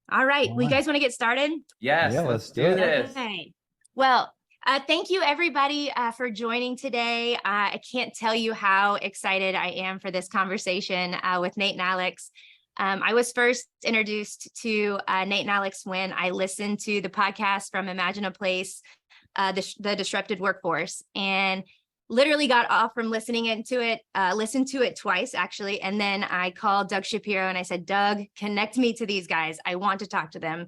All right. All We right. guys want to get started? Yes, Yeah, let's do this. Okay. Well, thank you everybody for joining today. I can't tell you how excited I am for this conversation with Nate and Alex. I was first introduced to Nate and Alex when I listened to the podcast from Imagine a Place, the Disrupted Workforce, and literally got off from listened to it twice actually. And then I called Doug Shapiro and I said, Doug, connect me to these guys. I want to talk to them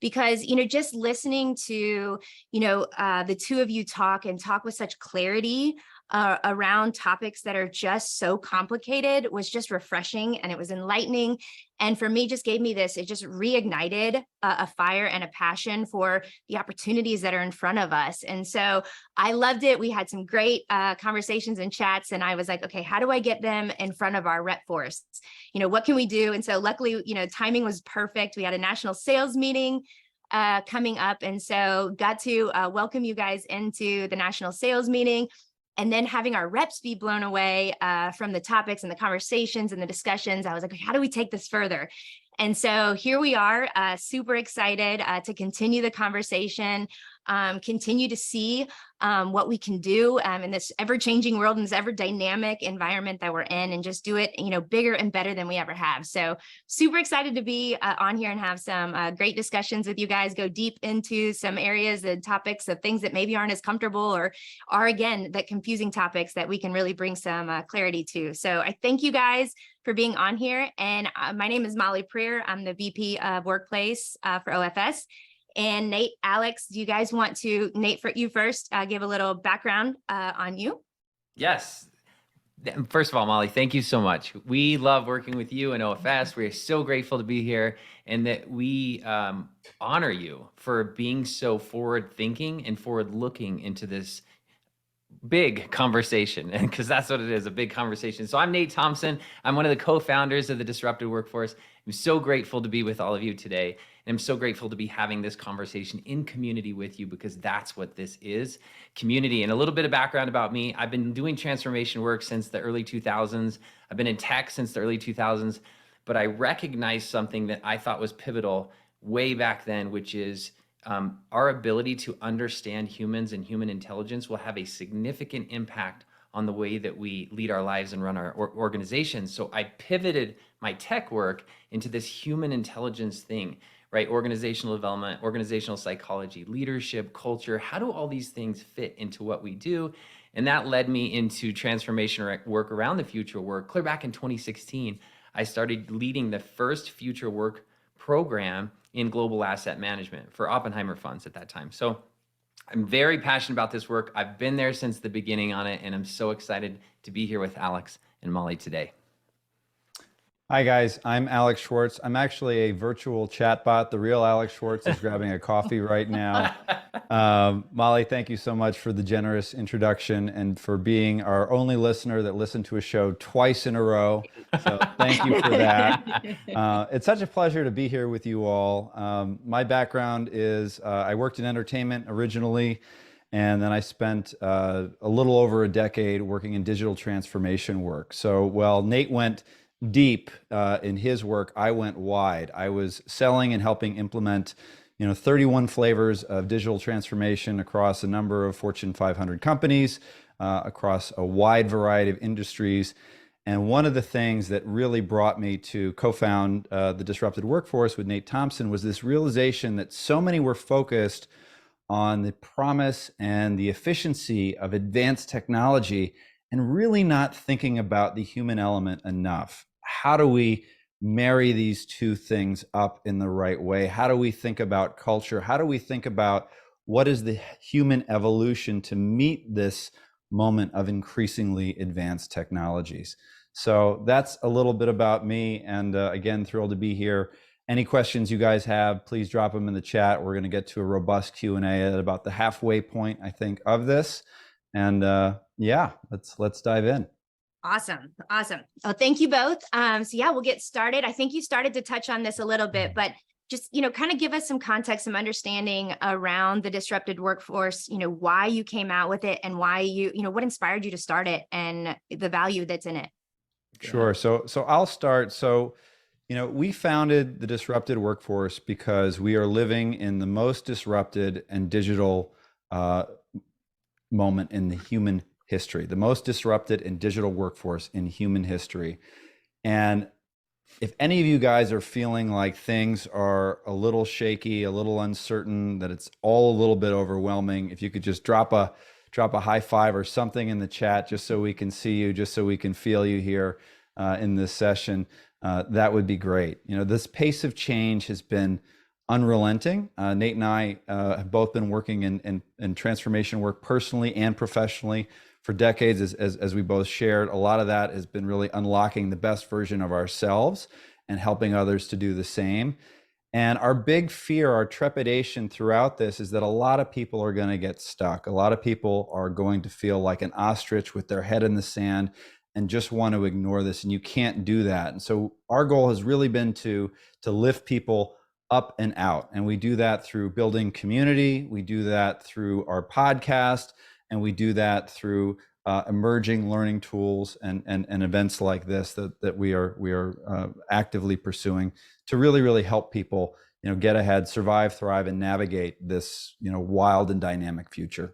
because, just listening to, the two of you talk with such clarity around topics that are just so complicated was just refreshing, and it was enlightening. And for me, just gave me this, it just reignited a fire and a passion for the opportunities that are in front of us. And so I loved it. We had some great conversations and chats, and I was like, okay, how do I get them in front of our rep force? What can we do? And so luckily, timing was perfect. We had a national sales meeting coming up. And so got to welcome you guys into the national sales meeting. And then having our reps be blown away from the topics and the conversations and the discussions. I was like, how do we take this further? And so here we are, super excited to continue the conversation, continue to see what we can do in this ever-changing world and this ever-dynamic environment that we're in, and just do it, bigger and better than we ever have. So super excited to be on here and have some great discussions with you guys, go deep into some areas and topics of things that maybe aren't as comfortable or are, again, that confusing topics that we can really bring some clarity to. So I thank you guys for being on here. And my name is Molly Preer. I'm the VP of Workplace for OFS. And Nate, Alex, do you guys want to, Nate, for you first, give a little background on you? Yes. First of all, Molly, thank you so much. We love working with you and OFS. We're so grateful to be here, and that we honor you for being so forward-thinking and forward-looking into this big conversation, and because that's what it is, a big conversation. So I'm Nate Thompson. I'm one of the co-founders of the Disrupted Workforce. I'm so grateful to be with all of you today. And I'm so grateful to be having this conversation in community with you, because that's what this is, community. And a little bit of background about me. I've been doing transformation work since the early 2000s. I've been in tech since the early 2000s, but I recognized something that I thought was pivotal way back then, which is our ability to understand humans and human intelligence will have a significant impact on the way that we lead our lives and run our organizations. So I pivoted my tech work into this human intelligence thing, right? Organizational development, organizational psychology, leadership, culture. How do all these things fit into what we do? And that led me into transformation work around the future work. Clear back in 2016, I started leading the first future work program in global asset management for Oppenheimer funds at that time. So I'm very passionate about this work. I've been there since the beginning on it, and I'm so excited to be here with Alex and Molly today. Hi guys, I'm Alex Schwartz. I'm actually a virtual chatbot. The real Alex Schwartz is grabbing a coffee right now. Molly, thank you so much for the generous introduction and for being our only listener that listened to a show twice in a row. So thank you for that. It's such a pleasure to be here with you all. My background is I worked in entertainment originally, and then I spent a little over a decade working in digital transformation work. So while Nate went deep in his work, I went wide. I was selling and helping implement 31 flavors of digital transformation across a number of Fortune 500 companies, across a wide variety of industries. And one of the things that really brought me to co-found the Disrupted Workforce with Nate Thompson was this realization that so many were focused on the promise and the efficiency of advanced technology and really not thinking about the human element enough. How do we marry these two things up in the right way? How do we think about culture? How do we think about what is the human evolution to meet this moment of increasingly advanced technologies? So that's a little bit about me. And again, thrilled to be here. Any questions you guys have, please drop them in the chat. We're going to get to a robust Q&A at about the halfway point, I think, of this. And yeah, let's dive in. Awesome. Oh, thank you both. So yeah, we'll get started. I think you started to touch on this a little bit, but just, kind of give us some context, some understanding around the Disrupted Workforce, why you came out with it and why what inspired you to start it and the value that's in it. Sure. So I'll start. So, We founded the Disrupted Workforce because we are living in the most disrupted and digital moment in the human history, the most disrupted and digital workforce in human history. And if any of you guys are feeling like things are a little shaky, a little uncertain, that it's all a little bit overwhelming, if you could just drop a high five or something in the chat, just so we can see you, just so we can feel you here in this session, that would be great. This pace of change has been unrelenting. Nate and I have both been working in transformation work personally and professionally for decades, as we both shared. A lot of that has been really unlocking the best version of ourselves and helping others to do the same. And our big fear, our trepidation throughout this is that a lot of people are going to get stuck. A lot of people are going to feel like an ostrich with their head in the sand and just want to ignore this. And you can't do that. And so our goal has really been to lift people up and out. And we do that through building community. We do that through our podcast. And we do that through emerging learning tools and events like this that we are actively pursuing to really help people get ahead, survive, thrive, and navigate this wild and dynamic future.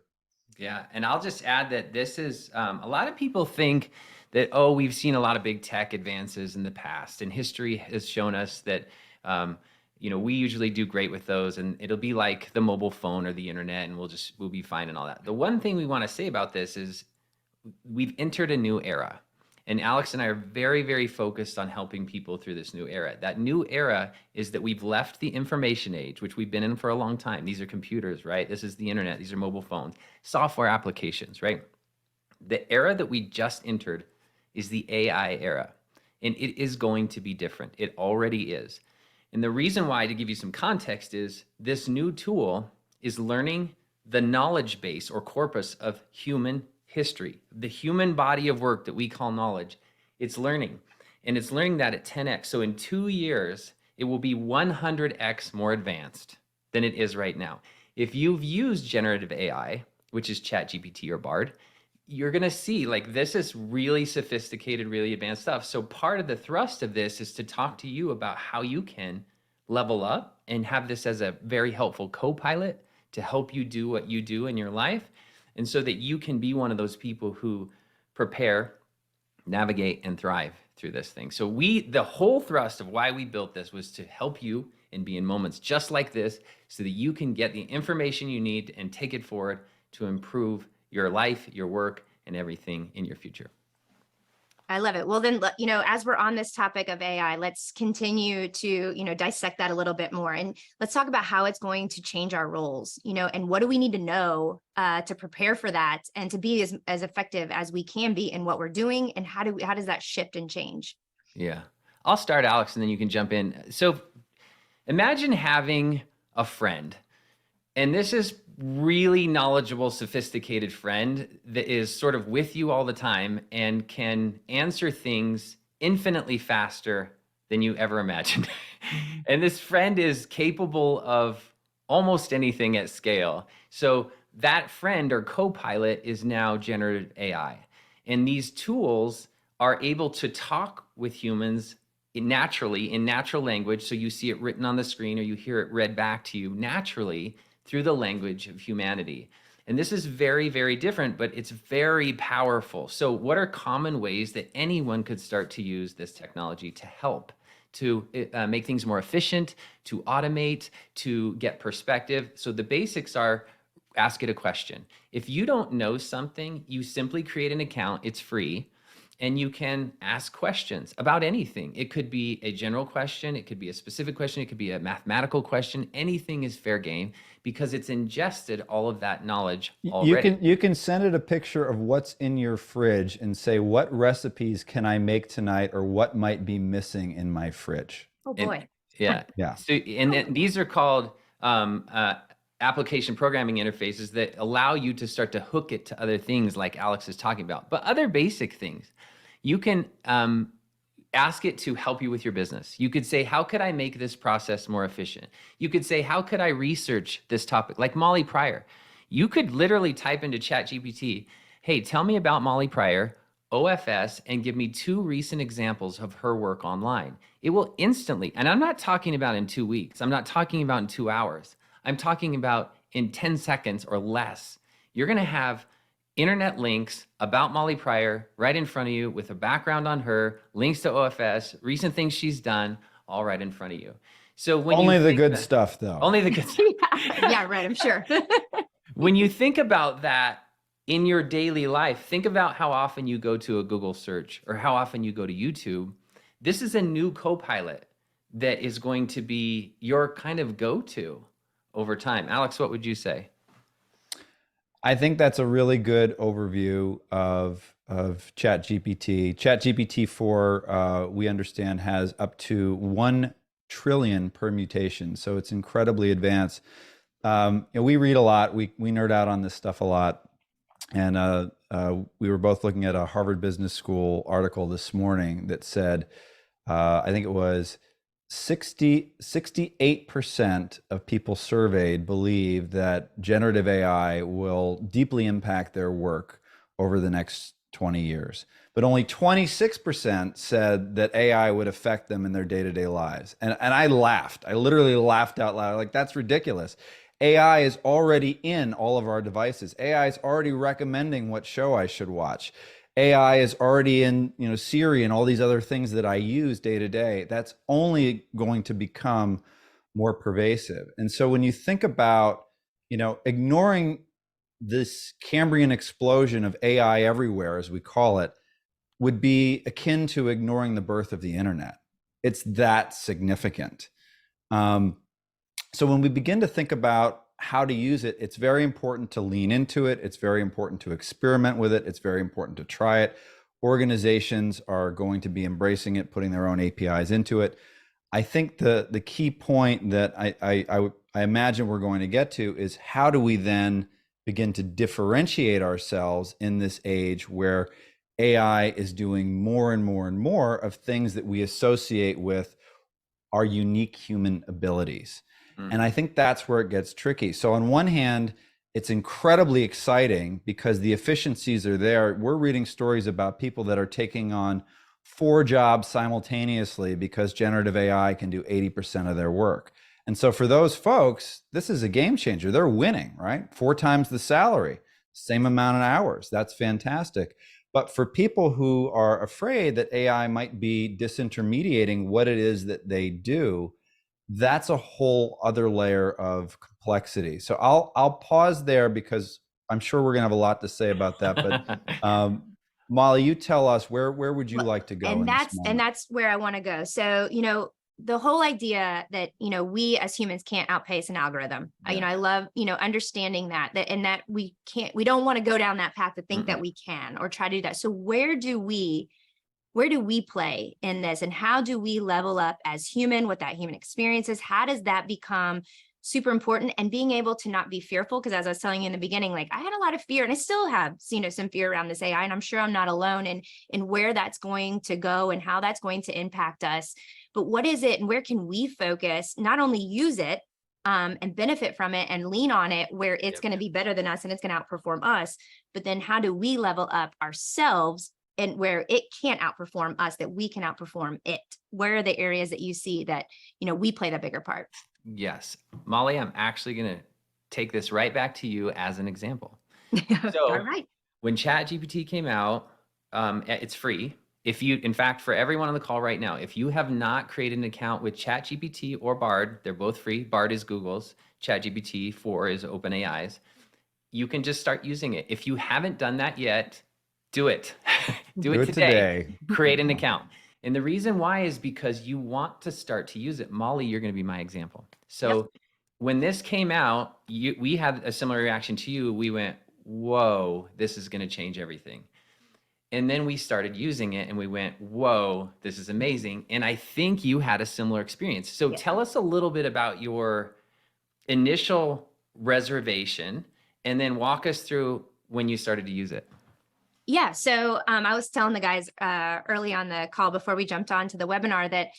Yeah, and I'll just add that this is a lot of people think that we've seen a lot of big tech advances in the past, and history has shown us that we usually do great with those, and it'll be like the mobile phone or the internet, and we'll be fine and all that. The one thing we want to say about this is we've entered a new era, and Alex and I are very, very focused on helping people through this new era. That new era is that we've left the information age, which we've been in for a long time. These are computers, right? This is the internet. These are mobile phones, software applications, right? The era that we just entered is the AI era, and it is going to be different. It already is. And the reason why, to give you some context, is this new tool is learning the knowledge base or corpus of human history, the human body of work that we call knowledge. It's learning, and it's learning that at 10x. So in 2 years, it will be 100x more advanced than it is right now. If you've used generative AI, which is ChatGPT or Bard, you're going to see like this is really sophisticated, really advanced stuff. So part of the thrust of this is to talk to you about how you can level up and have this as a very helpful co-pilot to help you do what you do in your life. And so that you can be one of those people who prepare, navigate, and thrive through this thing. So the whole thrust of why we built this was to help you and be in moments just like this so that you can get the information you need and take it forward to improve your life, your work, and everything in your future. I love it. Well, then, as we're on this topic of AI, let's continue to, dissect that a little bit more. And let's talk about how it's going to change our roles, and what do we need to know to prepare for that and to be as effective as we can be in what we're doing, and how does that shift and change? Yeah. I'll start, Alex, and then you can jump in. So imagine having a friend, and this is really knowledgeable, sophisticated friend that is sort of with you all the time and can answer things infinitely faster than you ever imagined. And this friend is capable of almost anything at scale. So that friend or co-pilot is now generative AI. And these tools are able to talk with humans naturally in natural language. So you see it written on the screen or you hear it read back to you naturally through the language of humanity. And this is very, very different, but it's very powerful. So what are common ways that anyone could start to use this technology to help, to make things more efficient, to automate, to get perspective? So the basics are ask it a question. If you don't know something, you simply create an account, it's free, and you can ask questions about anything. It could be a general question, it could be a specific question, it could be a mathematical question. Anything is fair game because it's ingested all of that knowledge already. You can send it a picture of what's in your fridge and say, what recipes can I make tonight, or what might be missing in my fridge? Oh boy. Yeah. So, and these are called application programming interfaces that allow you to start to hook it to other things like Alex is talking about, but other basic things. You can ask it to help you with your business. You could say, how could I make this process more efficient? You could say, how could I research this topic? Like Molly Pryor. You could literally type into ChatGPT, hey, tell me about Molly Pryor. OFS and give me 2 recent examples of her work online. It will instantly, and I'm not talking about in 2 weeks. I'm not talking about in 2 hours. I'm talking about in 10 seconds or less. You're going to have internet links about Molly Pryor right in front of you with a background on her, links to OFS, recent things she's done, all right in front of you. So when Only you the think good that- stuff, though. Only the good stuff. Yeah, right, I'm sure. When you think about that in your daily life, think about how often you go to a Google search or how often you go to YouTube. This is a new co-pilot that is going to be your kind of go-to over time. Alex, what would you say? I think that's a really good overview of ChatGPT. ChatGPT 4, we understand, has up to 1 trillion permutations, so it's incredibly advanced. We read a lot. We nerd out on this stuff a lot, and we were both looking at a Harvard Business School article this morning that said, I think it was 68% of people surveyed believe that generative AI will deeply impact their work over the next 20 years. But only 26% said that AI would affect them in their day-to-day lives. And I laughed. I literally laughed out loud. Like, that's ridiculous. AI is already in all of our devices. AI is already recommending what show I should watch. AI is already in, Siri and all these other things that I use day to day. That's only going to become more pervasive. And so when you think about, ignoring this Cambrian explosion of AI everywhere, as we call it, would be akin to ignoring the birth of the internet. It's that significant. So when we begin to think about how to use it, it's very important to lean into it. It's very important to experiment with it. It's very important to try it. Organizations are going to be embracing it, putting their own APIs into it. I think the key point that I imagine we're going to get to is, how do we then begin to differentiate ourselves in this age where AI is doing more and more and more of things that we associate with our unique human abilities. And I think that's where it gets tricky. So on one hand, it's incredibly exciting because the efficiencies are there. We're reading stories about people that are taking on 4 jobs simultaneously because generative AI can do 80% of their work. And so for those folks, this is a game changer. They're winning, right? 4 times the salary, same amount of hours. That's fantastic. But for people who are afraid that AI might be disintermediating what it is that they do, that's a whole other layer of complexity. So I'll pause there because I'm sure we're gonna have a lot to say about that. But Molly, you tell us, where would you like to go? And that's where I want to go. So, the whole idea that, we as humans can't outpace an algorithm. Yeah. I love, understanding that we don't want to go down that path to think that we can or try to do that. So where do we play in this, and how do we level up as human, what that human experience is? How does that become super important? And being able to not be fearful, because as I was telling you in the beginning, like, I had a lot of fear, and I still have, some fear around this AI, and I'm sure I'm not alone in where that's going to go and how that's going to impact us. But what is it, and where can we focus, not only use it and benefit from it and lean on it where it's going to be better than us and it's going to outperform us, but then how do we level up ourselves and where it can't outperform us, that we can outperform it? Where are the areas that you see that, we play the bigger part? Yes. Molly, I'm actually going to take this right back to you as an example. So All right. when ChatGPT came out, it's free. In fact, for everyone on the call right now, if you have not created an account with ChatGPT or Bard, they're both free. Bard is Google's, ChatGPT 4 is OpenAI's. You can just start using it. If you haven't done that yet, do it. Do it today. Create an account. And the reason why is because you want to start to use it. Molly, you're going to be my example. So when this came out, we had a similar reaction to you. We went, whoa, this is going to change everything. And then we started using it and we went, whoa, this is amazing. And I think you had a similar experience. So tell us a little bit about your initial reservation and then walk us through when you started to use it. Yeah. So I was telling the guys early on the call before we jumped on to the webinar that,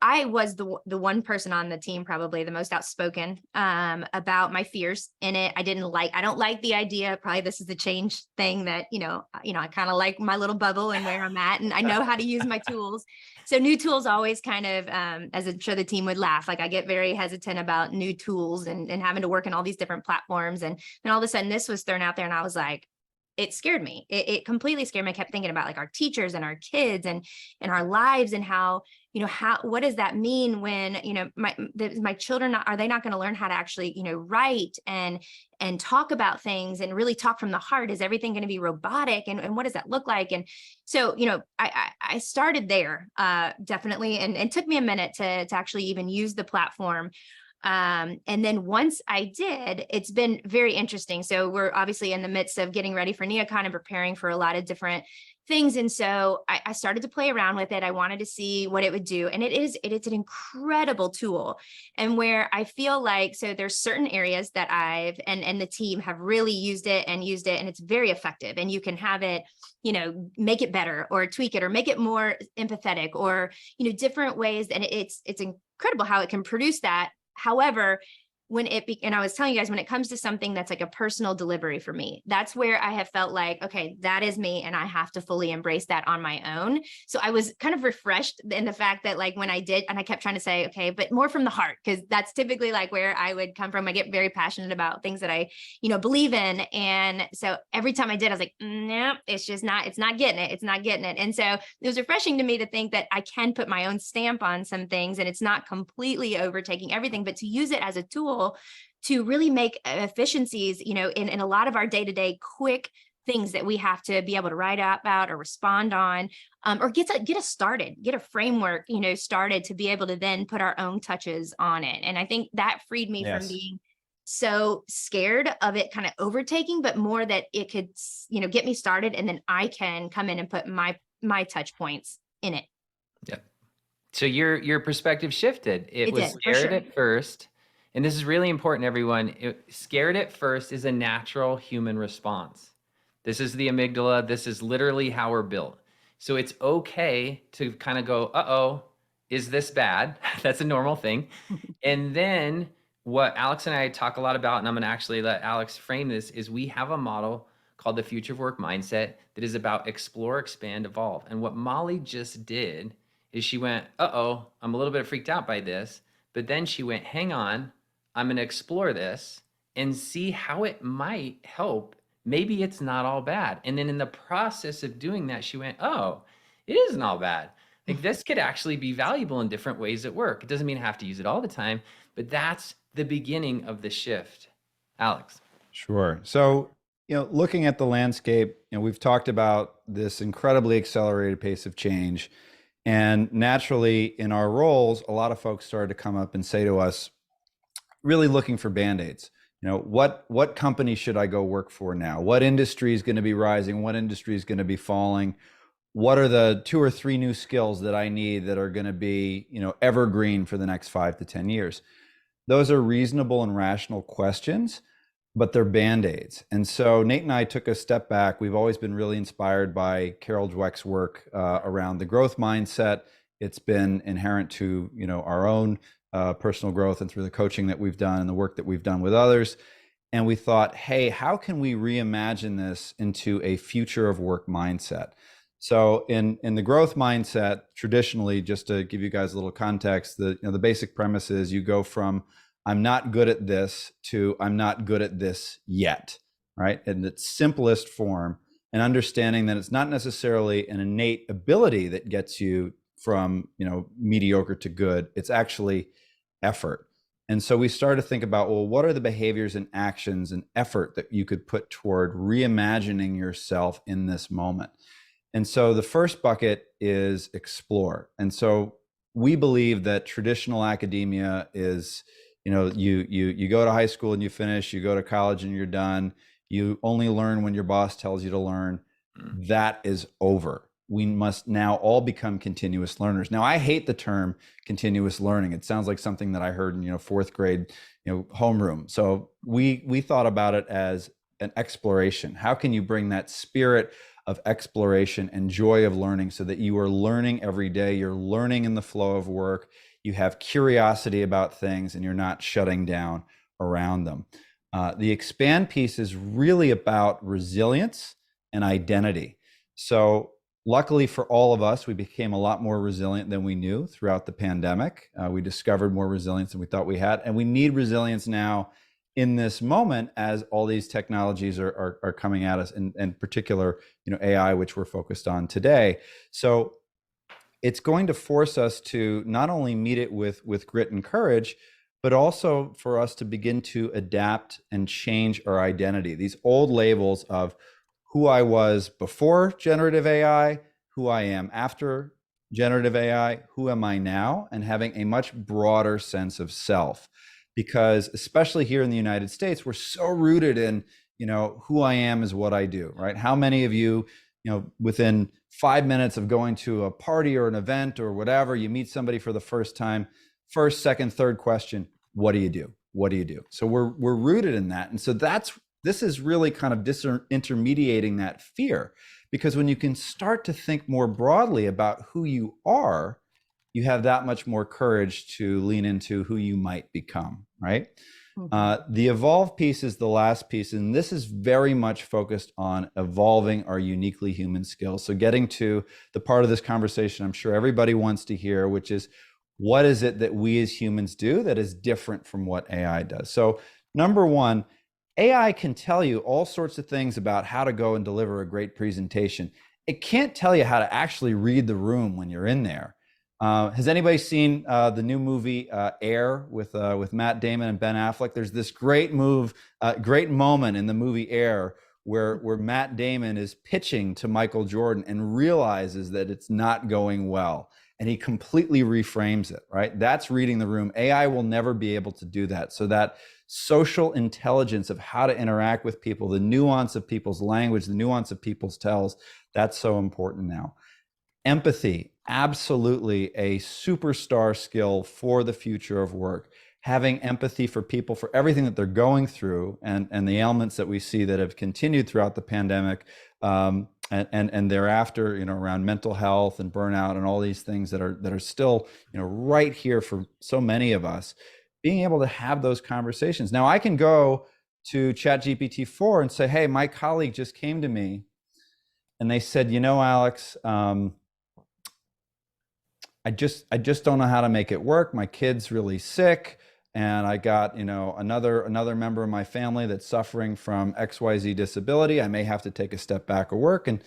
I was the one person on the team, probably the most outspoken about my fears in it. I don't like the idea. Probably this is the change thing that, I kind of like my little bubble and where I'm at, and I know how to use my tools. So new tools always kind of, as I'm sure the team would laugh, like I get very hesitant about new tools and having to work in all these different platforms. And then all of a sudden this was thrown out there and I was like, it scared me. It completely scared me. I kept thinking about like our teachers and our kids and our lives and how, what does that mean when, my children, are they not going to learn how to actually, write and talk about things and really talk from the heart? Is everything going to be robotic? And what does that look like? And so, I started there, definitely. And it took me a minute to actually even use the platform. And then once I did, it's been very interesting. So we're obviously in the midst of getting ready for NeoCon and preparing for a lot of different things. And so I started to play around with it. I wanted to see what it would do. And it's an incredible tool. And where I feel like, so there's certain areas that I've, and the team have really used it, and it's very effective. And you can have it, make it better or tweak it or make it more empathetic or, different ways. And it's incredible how it can produce that. However, and I was telling you guys, when it comes to something that's like a personal delivery for me, that's where I have felt like, okay, that is me. And I have to fully embrace that on my own. So I was kind of refreshed in the fact that like when I did, and I kept trying to say, okay, but more from the heart, because that's typically like where I would come from. I get very passionate about things that I, believe in. And so every time I did, I was like, no, it's not getting it. It's not getting it. And so it was refreshing to me to think that I can put my own stamp on some things and it's not completely overtaking everything, but to use it as a tool to really make efficiencies, in a lot of our day-to-day quick things that we have to be able to write about or respond on, or get us started, get a framework, started to be able to then put our own touches on it. And I think that freed me from being so scared of it kind of overtaking, but more that it could, get me started, and then I can come in and put my touch points in it. Yeah. So your perspective shifted. It was scared at first. And this is really important, everyone. Scared at first is a natural human response. This is the amygdala. This is literally how we're built. So it's okay to kind of go, uh-oh, is this bad? That's a normal thing. And then what Alex and I talk a lot about, and I'm going to actually let Alex frame this, is we have a model called the Future of Work Mindset that is about explore, expand, evolve. And what Molly just did is she went, uh-oh, I'm a little bit freaked out by this. But then she went, hang on, I'm going to explore this and see how it might help. Maybe it's not all bad. And then in the process of doing that, she went, oh, it isn't all bad. Like this could actually be valuable in different ways at work. It doesn't mean I have to use it all the time, but that's the beginning of the shift. Alex. Sure. So, looking at the landscape, we've talked about this incredibly accelerated pace of change. And naturally in our roles, a lot of folks started to come up and say to us, really looking for Band-Aids. What company should I go work for now? What industry is going to be rising? What industry is going to be falling? What are the 2 or 3 new skills that I need that are going to be, evergreen for the next 5 to 10 years? Those are reasonable and rational questions, but they're Band-Aids. And so Nate and I took a step back. We've always been really inspired by Carol Dweck's work around the growth mindset. It's been inherent to, our own personal growth and through the coaching that we've done and the work that we've done with others. And we thought, hey, how can we reimagine this into a future of work mindset? So in the growth mindset, traditionally, just to give you guys a little context, the basic premise is you go from I'm not good at this to I'm not good at this yet, right? In its simplest form, and understanding that it's not necessarily an innate ability that gets you from mediocre to good. It's actually effort. And so we started to think about, well, what are the behaviors and actions and effort that you could put toward reimagining yourself in this moment? And so the first bucket is explore. And so we believe that traditional academia is, you go to high school and you finish, you go to college and you're done. You only learn when your boss tells you to learn. That is over. We must now all become continuous learners. Now, I hate the term continuous learning. It sounds like something that I heard in, 4th grade, homeroom. So we thought about it as an exploration. How can you bring that spirit of exploration and joy of learning so that you are learning every day, you're learning in the flow of work, you have curiosity about things, and you're not shutting down around them. The expand piece is really about resilience and identity. So luckily for all of us, we became a lot more resilient than we knew throughout the pandemic. We discovered more resilience than we thought we had, and we need resilience now in this moment as all these technologies are coming at us, and in particular, AI, which we're focused on today. So it's going to force us to not only meet it with grit and courage, but also for us to begin to adapt and change our identity. These old labels of who I was before generative AI, who I am after generative AI, who am I now, and having a much broader sense of self. Because especially here in the United States, we're so rooted in, who I am is what I do, right? How many of you, within 5 minutes of going to a party or an event or whatever, you meet somebody for the first time, first, second, third question, what do you do? What do you do? So we're rooted in that. And so this is really kind of disintermediating that fear, because when you can start to think more broadly about who you are, you have that much more courage to lean into who you might become, right? The evolve piece is the last piece, and this is very much focused on evolving our uniquely human skills. So getting to the part of this conversation I'm sure everybody wants to hear, which is, what is it that we as humans do that is different from what AI does? So number one, AI can tell you all sorts of things about how to go and deliver a great presentation. It can't tell you how to actually read the room when you're in there. Has anybody seen the new movie Air with Matt Damon and Ben Affleck? There's this great moment in the movie Air where Matt Damon is pitching to Michael Jordan and realizes that it's not going well, and he completely reframes it, right? That's reading the room. AI will never be able to do that. So that social intelligence of how to interact with people, the nuance of people's language, the nuance of people's tells, that's so important now. Empathy, absolutely a superstar skill for the future of work. Having empathy for people, for everything that they're going through, and the ailments that we see that have continued throughout the pandemic, and thereafter, around mental health and burnout and all these things that are still, right here for so many of us. Being able to have those conversations. Now, I can go to ChatGPT-4 and say, hey, my colleague just came to me and they said, Alex, I just don't know how to make it work. My kid's really sick, and I got, another member of my family that's suffering from XYZ disability. I may have to take a step back of work. And,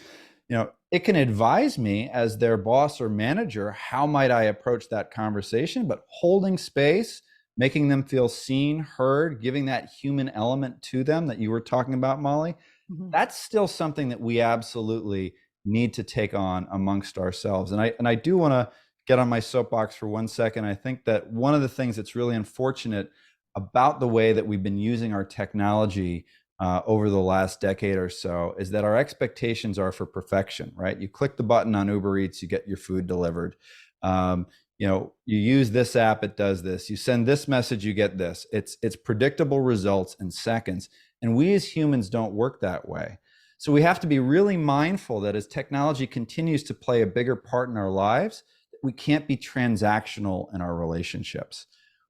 it can advise me as their boss or manager, how might I approach that conversation, but holding space, making them feel seen, heard, giving that human element to them that you were talking about, Molly. That's still something that we absolutely need to take on amongst ourselves. And I do want to get on my soapbox for 1 second. I think that one of the things that's really unfortunate about the way that we've been using our technology over the last decade or so is that our expectations are for perfection, right? You click the button on Uber Eats, you get your food delivered. You use this app, it does this. You send this message, you get this. It's predictable results in seconds. And we as humans don't work that way. So we have to be really mindful that as technology continues to play a bigger part in our lives, we can't be transactional in our relationships.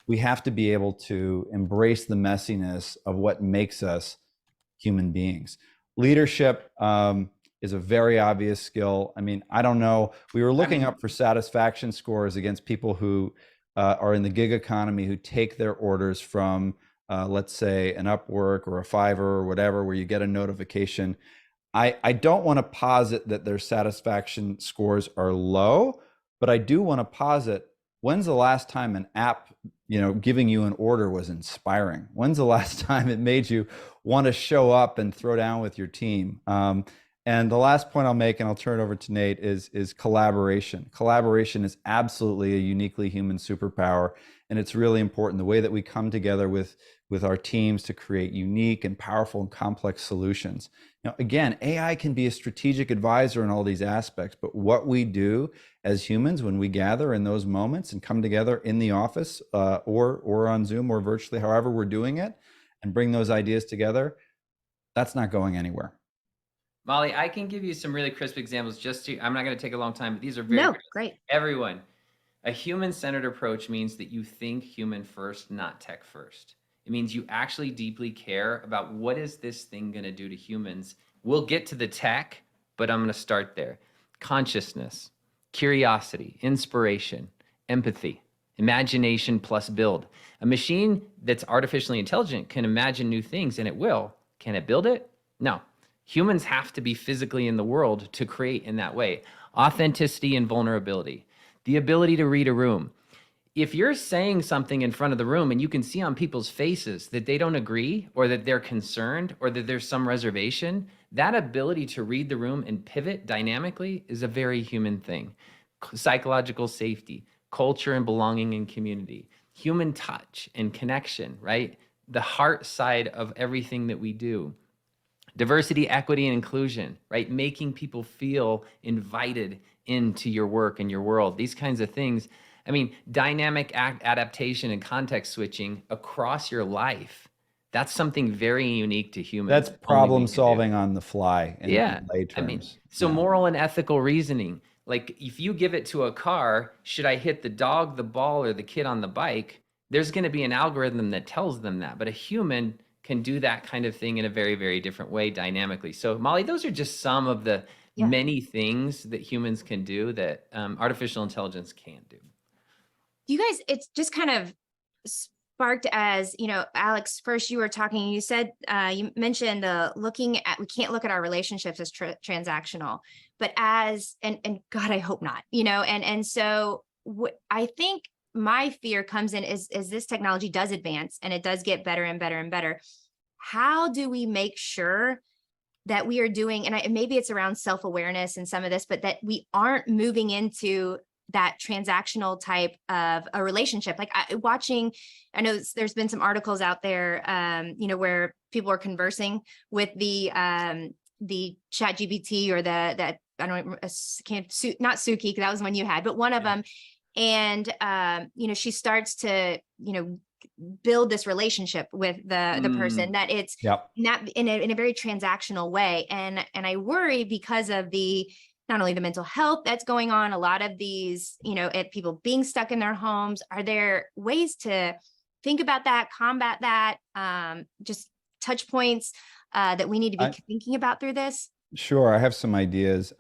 We have to be able to embrace the messiness of what makes us human beings. Leadership is a very obvious skill. I mean, I don't know. We were looking up for satisfaction scores against people who are in the gig economy, who take their orders from, let's say, an Upwork or a Fiverr or whatever, where you get a notification. I don't want to posit that their satisfaction scores are low, but I do want to posit, when's the last time an app, giving you an order was inspiring? When's the last time it made you want to show up and throw down with your team? And the last point I'll make, and I'll turn it over to Nate, is collaboration. Collaboration is absolutely a uniquely human superpower, and it's really important, the way that we come together with our teams to create unique and powerful and complex solutions. Again, AI can be a strategic advisor in all these aspects, but what we do as humans when we gather in those moments and come together in the office or on Zoom or virtually, however we're doing it, and bring those ideas together, that's not going anywhere. Molly, I can give you some really crisp examples. I'm not going to take a long time, but these are very crisp. Great. Everyone, A human-centered approach means that you think human first, not tech first. It means you actually deeply care about what is this thing going to do to humans. We'll get to the tech, but I'm going to start there. Consciousness, curiosity, inspiration, empathy, imagination plus build. A machine that's artificially intelligent can imagine new things, and it will. Can it build it? No. Humans have to be physically in the world to create in that way. Authenticity and vulnerability, the ability to read a room. If you're saying something in front of the room and you can see on people's faces that they don't agree or that they're concerned or that there's some reservation, that ability to read the room and pivot dynamically is a very human thing. Psychological safety, culture and belonging in community, human touch and connection, right? The heart side of everything that we do. Diversity, equity, and inclusion, right? Making people feel invited into your work and your world. These kinds of things. I mean, dynamic adaptation and context switching across your life. That's something very unique to humans. That's problem solving on the fly in lay terms. I mean, so moral and ethical reasoning. Like if you give it to a car, should I hit the dog, the ball, or the kid on the bike? There's going to be an algorithm that tells them that. But a human can do that kind of thing in a very, very different way dynamically. So Molly, those are just some of the many things that humans can do that artificial intelligence can't do. You guys, it's just kind of sparked as, you know, Alex, first you were talking, you said, you mentioned looking at, we can't look at our relationships as transactional, but as, and God, I hope not, you know, and so what I think my fear comes in is this technology does advance and it does get better and better and better. How do we make sure that we are doing, and maybe it's around self-awareness and some of this, but that we aren't moving into that transactional type of a relationship? Like I know there's been some articles out there, you know, where people are conversing with the chat GPT or that I don't know, not Suki, that was one you had, but one of them. And, you know, she starts to, you know, build this relationship with the person that it's not in a very transactional way. And I worry because of not only the mental health that's going on, a lot of these, you know, people being stuck in their homes. Are there ways to think about that, combat that, just touch points that we need to be thinking about through this? Sure. I have some ideas.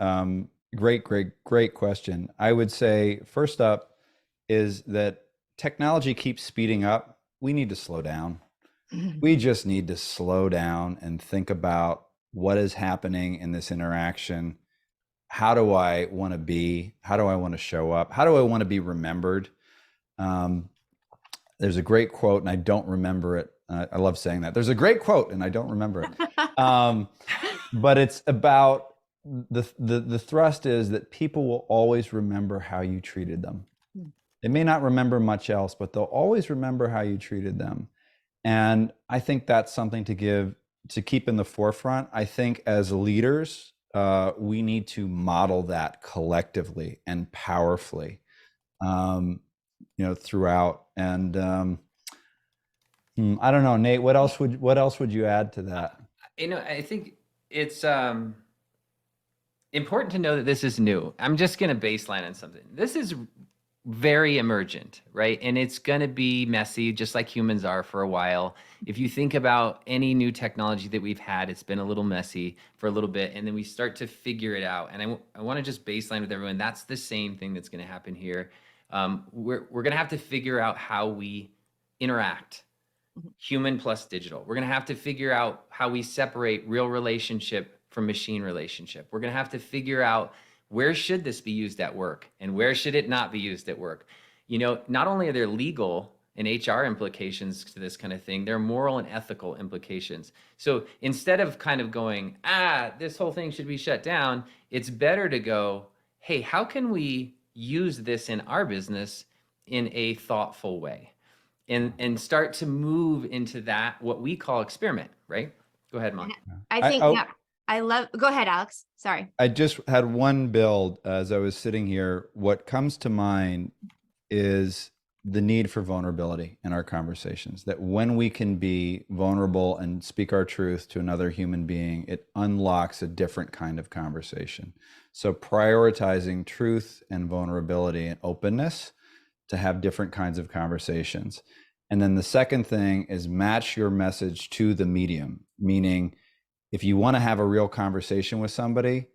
Great question. I would say first up is that technology keeps speeding up. We need to slow down. We just need to slow down and think about what is happening in this interaction. How do I want to be? How do I want to show up? How do I want to be remembered? There's a great quote, and I don't remember it. I love saying that. There's a great quote, and I don't remember it. But it's about the thrust is that people will always remember how you treated them. They may not remember much else, but they'll always remember how you treated them. And I think that's something to keep in the forefront. I think as leaders, we need to model that collectively and powerfully, you know, throughout. And I don't know, Nate, what else would you add to that? You know, I think it's important to know that this is new. I'm just going to baseline on something. This is very emergent, right? And it's going to be messy, just like humans are for a while. If you think about any new technology that we've had, it's been a little messy for a little bit, and then we start to figure it out. And I want to just baseline with everyone. That's the same thing that's going to happen here. We're going to have to figure out how we interact, human plus digital. We're going to have to figure out how we separate real relationship from machine relationship. We're going to have to figure out where should this be used at work and where should it not be used at work. You know, not only are there legal and HR implications to this kind of thing, there are moral and ethical implications. So instead of kind of going, this whole thing should be shut down, it's better to go, hey, how can we use this in our business in a thoughtful way? And start to move into that, what we call experiment, right? Go ahead, Mom. I think, go ahead, Alex. Sorry. I just had one build as I was sitting here. What comes to mind is the need for vulnerability in our conversations, that when we can be vulnerable and speak our truth to another human being, it unlocks a different kind of conversation. So prioritizing truth and vulnerability and openness to have different kinds of conversations. And then the second thing is match your message to the medium, meaning if you want to have a real conversation with somebody,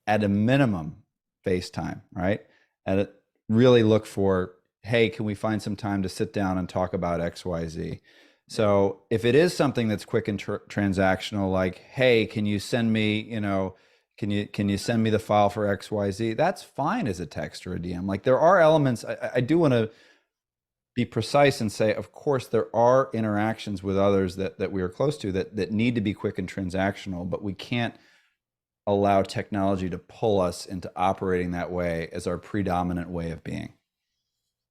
at a minimum, FaceTime, right? Really look for, hey, can we find some time to sit down and talk about XYZ? So if it is something that's quick and transactional, like, hey, can you send me, can you send me the file for XYZ? That's fine as a text or a DM. Like, there are elements, I do want to be precise and say, of course, there are interactions with others that we are close to that need to be quick and transactional, but we can't allow technology to pull us into operating that way as our predominant way of being.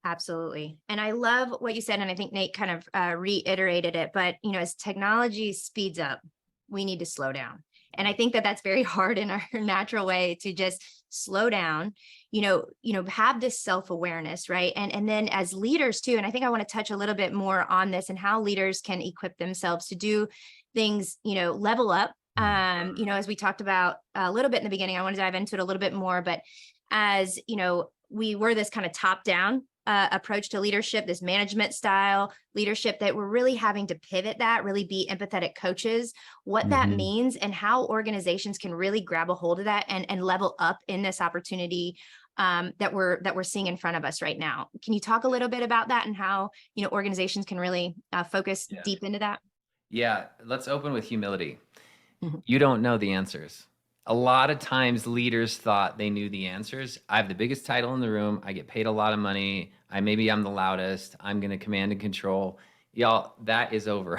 Absolutely. And I love what you said, and I think Nate kind of reiterated it, but as technology speeds up, we need to slow down. And I think that that's very hard in our natural way to just slow down, have this self-awareness, right? And then as leaders too, and I think I want to touch a little bit more on this and how leaders can equip themselves to do things, level up. As we talked about a little bit in the beginning, I want to dive into it a little bit more, but as, we were this kind of top-down approach to leadership, this management style leadership, that we're really having to pivot that, really be empathetic coaches, what that means and how organizations can really grab a hold of that and level up in this opportunity that we're seeing in front of us right now. Can you talk a little bit about that and how, organizations can really focus deep into that? Yeah, let's open with humility. You don't know the answers. A lot of times leaders thought they knew the answers. I have the biggest title in the room. I get paid a lot of money. Maybe I'm the loudest. I'm going to command and control. Y'all, that is over.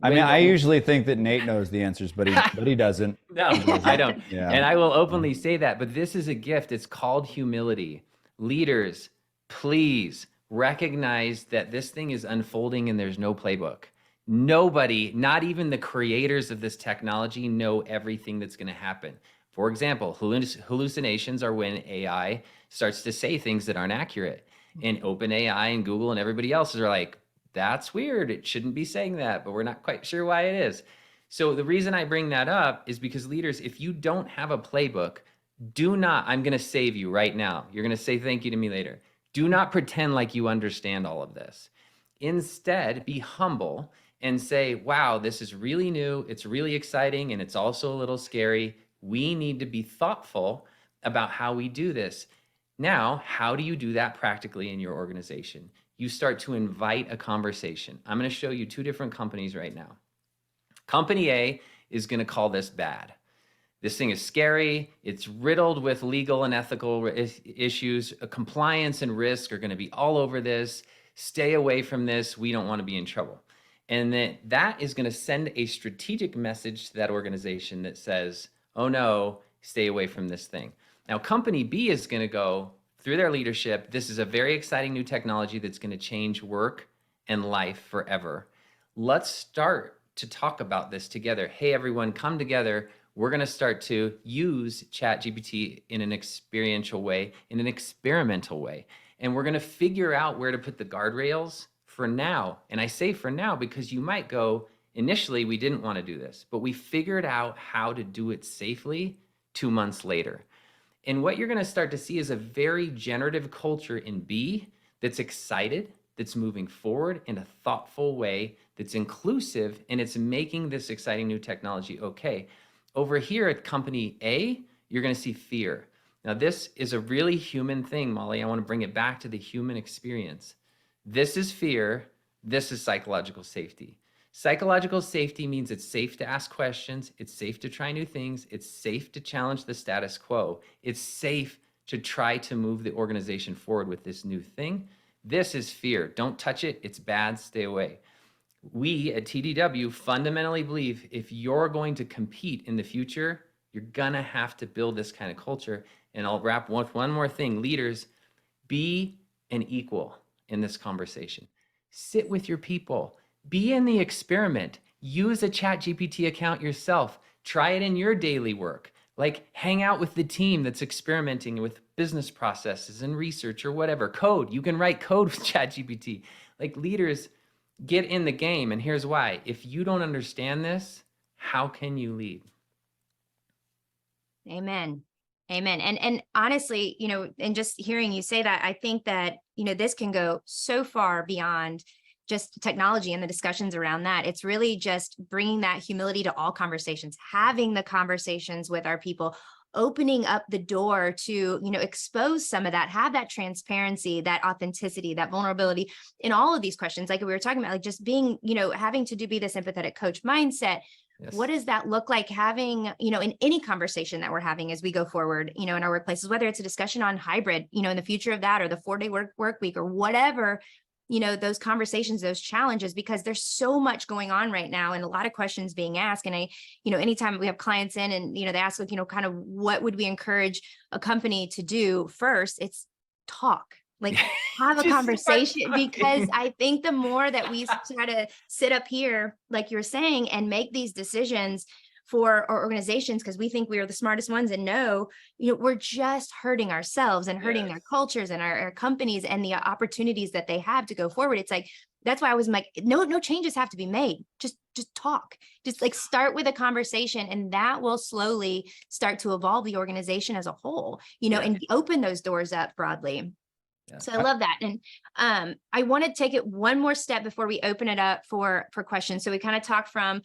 I usually think that Nate knows the answers, but he doesn't. No, I don't. Yeah. And I will openly say that, but this is a gift. It's called humility. Leaders, please recognize that this thing is unfolding and there's no playbook. Nobody, not even the creators of this technology, know everything that's going to happen. For example, hallucinations are when AI starts to say things that aren't accurate. And OpenAI and Google and everybody else are like, that's weird. It shouldn't be saying that, but we're not quite sure why it is. So the reason I bring that up is because leaders, if you don't have a playbook, do not, I'm going to save you right now. You're going to say thank you to me later. Do not pretend like you understand all of this. Instead, be humble and say, wow, this is really new, it's really exciting, and it's also a little scary. We need to be thoughtful about how we do this. Now, how do you do that practically in your organization? You start to invite a conversation. I'm going to show you two different companies right now. Company A is going to call this bad. This thing is scary. It's riddled with legal and ethical issues. Compliance and risk are going to be all over this. Stay away from this. We don't want to be in trouble. And then that is going to send a strategic message to that organization that says, oh no, stay away from this thing. Now, company B is going to go through their leadership. This is a very exciting new technology that's going to change work and life forever. Let's start to talk about this together. Hey, everyone, come together. We're going to start to use ChatGPT in an experiential way, in an experimental way. And we're going to figure out where to put the guardrails for now. And I say for now because you might go, initially, we didn't want to do this, but we figured out how to do it safely 2 months later. And what you're going to start to see is a very generative culture in B that's excited, that's moving forward in a thoughtful way, that's inclusive, and it's making this exciting new technology okay. Over here at company A, you're going to see fear. Now, this is a really human thing, Molly. I want to bring it back to the human experience. This is fear. This is psychological safety. Psychological safety means it's safe to ask questions. It's safe to try new things. It's safe to challenge the status quo. It's safe to try to move the organization forward with this new thing. This is fear. Don't touch it. It's bad. Stay away. We at TDW fundamentally believe if you're going to compete in the future, you're going to have to build this kind of culture. And I'll wrap with one more thing. Leaders, be an equal in this conversation. Sit with your people. Be in the experiment. Use a ChatGPT account yourself. Try it in your daily work. Like hang out with the team that's experimenting with business processes and research or whatever. Code. You can write code with ChatGPT. Like leaders, get in the game. And here's why. If you don't understand this, how can you lead? Amen. Amen. And honestly, and just hearing you say that, I think that, this can go so far beyond just technology and the discussions around that. It's really just bringing that humility to all conversations, having the conversations with our people, opening up the door to, expose some of that, have that transparency, that authenticity, that vulnerability in all of these questions. Like we were talking about, like just being, having to be this empathetic coach mindset. Yes. What does that look like having, in any conversation that we're having as we go forward, in our workplaces, whether it's a discussion on hybrid, in the future of that, or the 4-day work week, or whatever, those conversations, those challenges, because there's so much going on right now and a lot of questions being asked. And anytime we have clients in and, they ask, like, kind of what would we encourage a company to do first? It's talk. Like have a conversation, because I think the more that we try to sit up here, like you're saying, and make these decisions for our organizations, because we think we are the smartest ones, and we're just hurting ourselves and hurting their cultures and our companies and the opportunities that they have to go forward. It's like, that's why I was like, no changes have to be made. Just talk, just like start with a conversation, and that will slowly start to evolve the organization as a whole, and open those doors up broadly. Yeah. So I love that. And I want to take it one more step before we open it up for questions. So we kind of talked from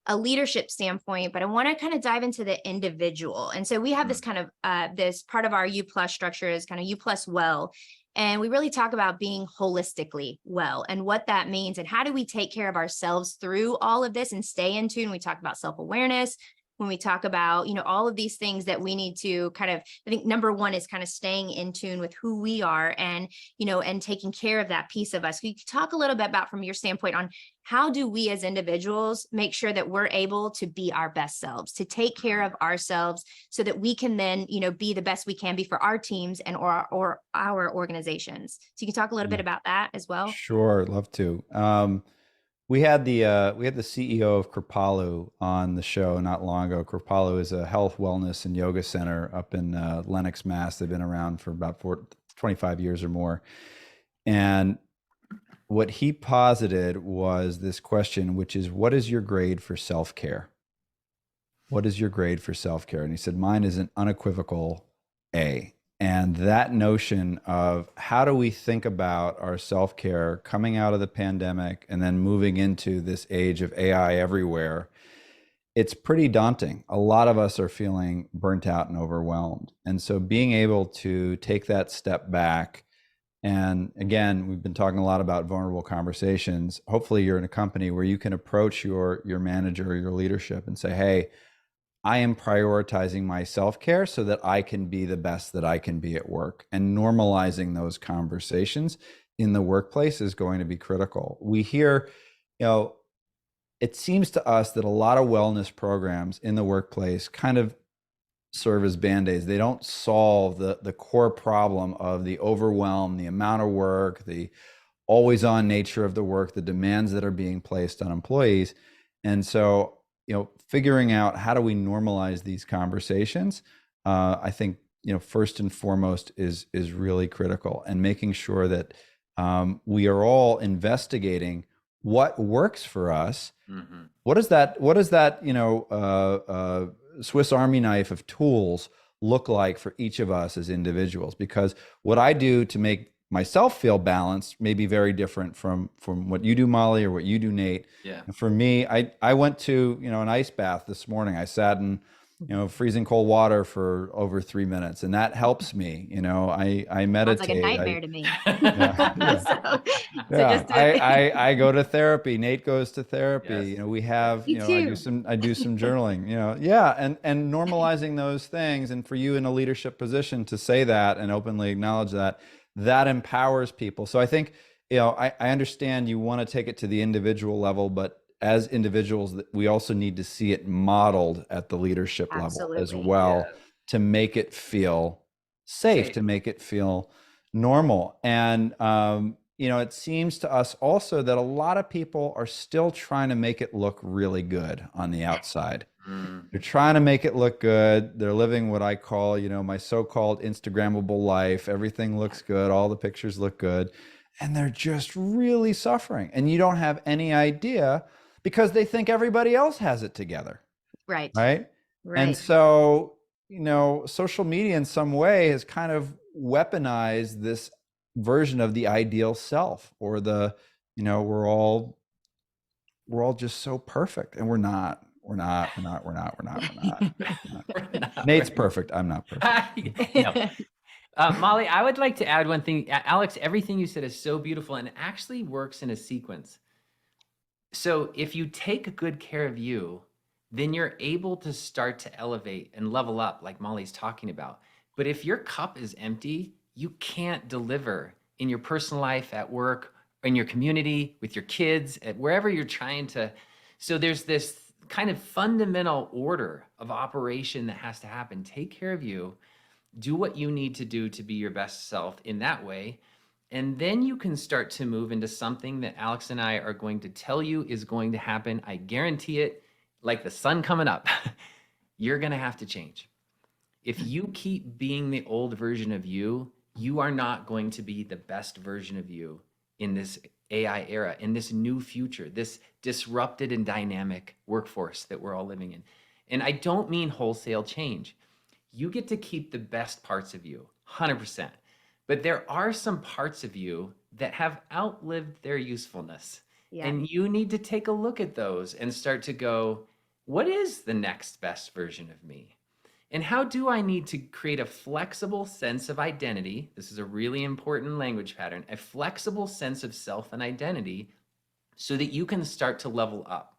a leadership standpoint, but I want to kind of dive into the individual. And so we have this kind of this part of our U+ structure is kind of U+ well. And we really talk about being holistically well and what that means and how do we take care of ourselves through all of this and stay in tune. We talk about self-awareness. When we talk about, all of these things that we need to kind of, I think number one is kind of staying in tune with who we are and, and taking care of that piece of us. Can you talk a little bit about, from your standpoint, on how do we as individuals make sure that we're able to be our best selves, to take care of ourselves so that we can then, be the best we can be for our teams and or our organizations. So you can talk a little bit about that as well. Sure. Love to. We had the CEO of Kripalu on the show not long ago. Kripalu is a health, wellness, and yoga center up in Lenox, Mass. They've been around for about 25 years or more. And what he posited was this question, which is, what is your grade for self-care? What is your grade for self-care? And he said, mine is an unequivocal A. And that notion of how do we think about our self-care coming out of the pandemic and then moving into this age of AI everywhere, it's pretty daunting. A lot of us are feeling burnt out and overwhelmed. And so being able to take that step back, and again, we've been talking a lot about vulnerable conversations. Hopefully you're in a company where you can approach your manager or your leadership and say, hey, I am prioritizing my self-care so that I can be the best that I can be at work. And normalizing those conversations in the workplace is going to be critical. We hear, it seems to us that a lot of wellness programs in the workplace kind of serve as Band-Aids. They don't solve the core problem of the overwhelm, the amount of work, the always-on nature of the work, the demands that are being placed on employees. And so, figuring out how do we normalize these conversations, I think, first and foremost is really critical, and making sure that we are all investigating what works for us. Mm-hmm. What is that, Swiss Army knife of tools look like for each of us as individuals? Because what I do to make myself feel balanced may be very different from what you do, Molly, or what you do, Nate. Yeah. And for me, I went to, an ice bath this morning. I sat in, freezing cold water for over 3 minutes, and that helps me. I meditate. Sounds like a nightmare to me. I go to therapy. Nate goes to therapy. Yes. We have, I do some journaling. And normalizing those things, and for you in a leadership position to say that and openly acknowledge that empowers people. So I think, I understand you want to take it to the individual level, but as individuals, we also need to see it modeled at the leadership level as well, to make it feel safe, to make it feel normal. And, it seems to us also that a lot of people are still trying to make it look really good on the outside. They're trying to make it look good. They're living what I call, my so-called Instagrammable life. Everything looks good. All the pictures look good. And they're just really suffering. And you don't have any idea because they think everybody else has it together. Right. And so social media in some way has kind of weaponized this version of the ideal self, or we're all just so perfect, and we're not. Nate's perfect. I'm not perfect. No. Molly, I would like to add one thing. Alex, everything you said is so beautiful and actually works in a sequence. So if you take good care of you, then you're able to start to elevate and level up like Molly's talking about. But if your cup is empty, you can't deliver in your personal life, at work, in your community, with your kids, at wherever you're trying to. So there's this kind of fundamental order of operation that has to happen. Take care of you, do what you need to do to be your best self in that way. And then you can start to move into something that Alex and I are going to tell you is going to happen. I guarantee it, like the sun coming up. You're going to have to change. If you keep being the old version of you, you are not going to be the best version of you in this AI era, in this new future, this disrupted and dynamic workforce that we're all living in. And I don't mean wholesale change. You get to keep the best parts of you, 100%. But there are some parts of you that have outlived their usefulness. Yeah. And you need to take a look at those and start to go, what is the next best version of me? And how do I need to create a flexible sense of identity? This is a really important language pattern, a flexible sense of self and identity so that you can start to level up.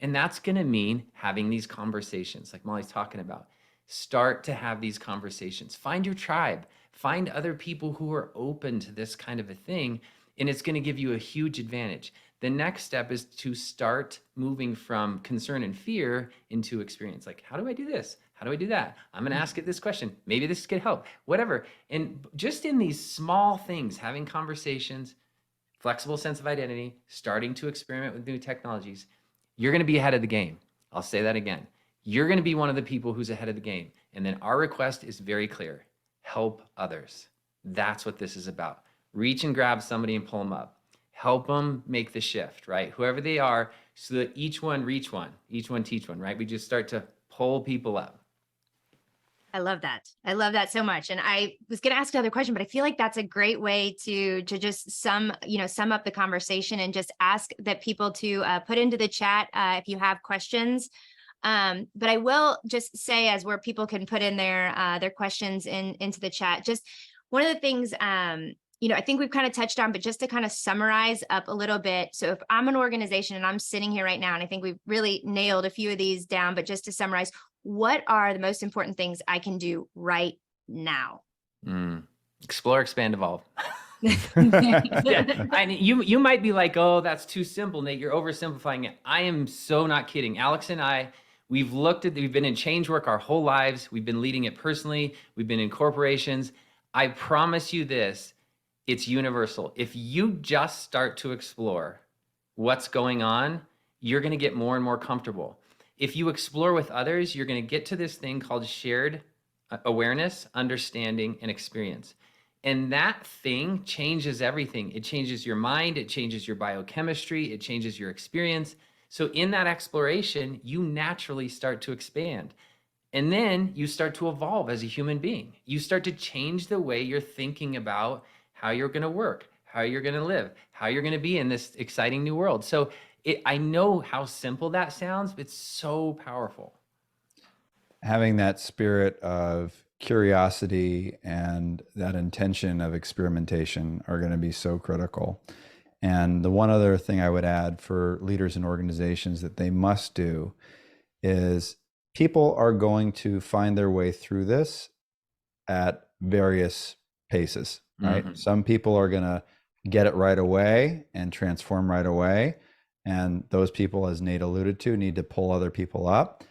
And that's going to mean having these conversations like Molly's talking about. Start to have these conversations. Find your tribe. Find other people who are open to this kind of a thing, and it's going to give you a huge advantage. The next step is to start moving from concern and fear into experience. Like, how do I do this? How do I do that? I'm going to ask it this question. Maybe this could help, whatever. And just in these small things, having conversations, flexible sense of identity, starting to experiment with new technologies, you're going to be ahead of the game. I'll say that again. You're going to be one of the people who's ahead of the game. And then our request is very clear. Help others. That's what this is about. Reach and grab somebody and pull them up. Help them make the shift, right? Whoever they are, so that each one reach one, each one teach one, right? We just start to pull people up. I love that. I love that so much. And I was going to ask another question, but I feel like that's a great way to just sum up the conversation and just ask that people to put into the chat if you have questions. But I will just say, as where people can put in their questions into the chat, just one of the things, I think we've kind of touched on, but just to kind of summarize up a little bit. So if I'm an organization and I'm sitting here right now, and I think we've really nailed a few of these down, but just to summarize, what are the most important things I can do right now? Explore, expand, evolve. Yeah, you might be like, oh, that's too simple, Nate. You're oversimplifying it. I am so not kidding. Alex and I, we've been in change work our whole lives. We've been leading it personally. We've been in corporations. I promise you this, it's universal. If you just start to explore what's going on, you're going to get more and more comfortable. If you explore with others, you're going to get to this thing called shared awareness, understanding, and experience. And that thing changes everything. It changes your mind. It changes your biochemistry. It changes your experience. So in that exploration, you naturally start to expand. And then you start to evolve as a human being. You start to change the way you're thinking about how you're going to work, how you're going to live, how you're going to be in this exciting new world. So I know how simple that sounds, but it's so powerful. Having that spirit of curiosity and that intention of experimentation are going to be so critical. And the one other thing I would add for leaders and organizations that they must do is people are going to find their way through this at various paces, right? Mm-hmm. Some people are going to get it right away and transform right away. And those people, as Nate alluded to, need to pull other people up.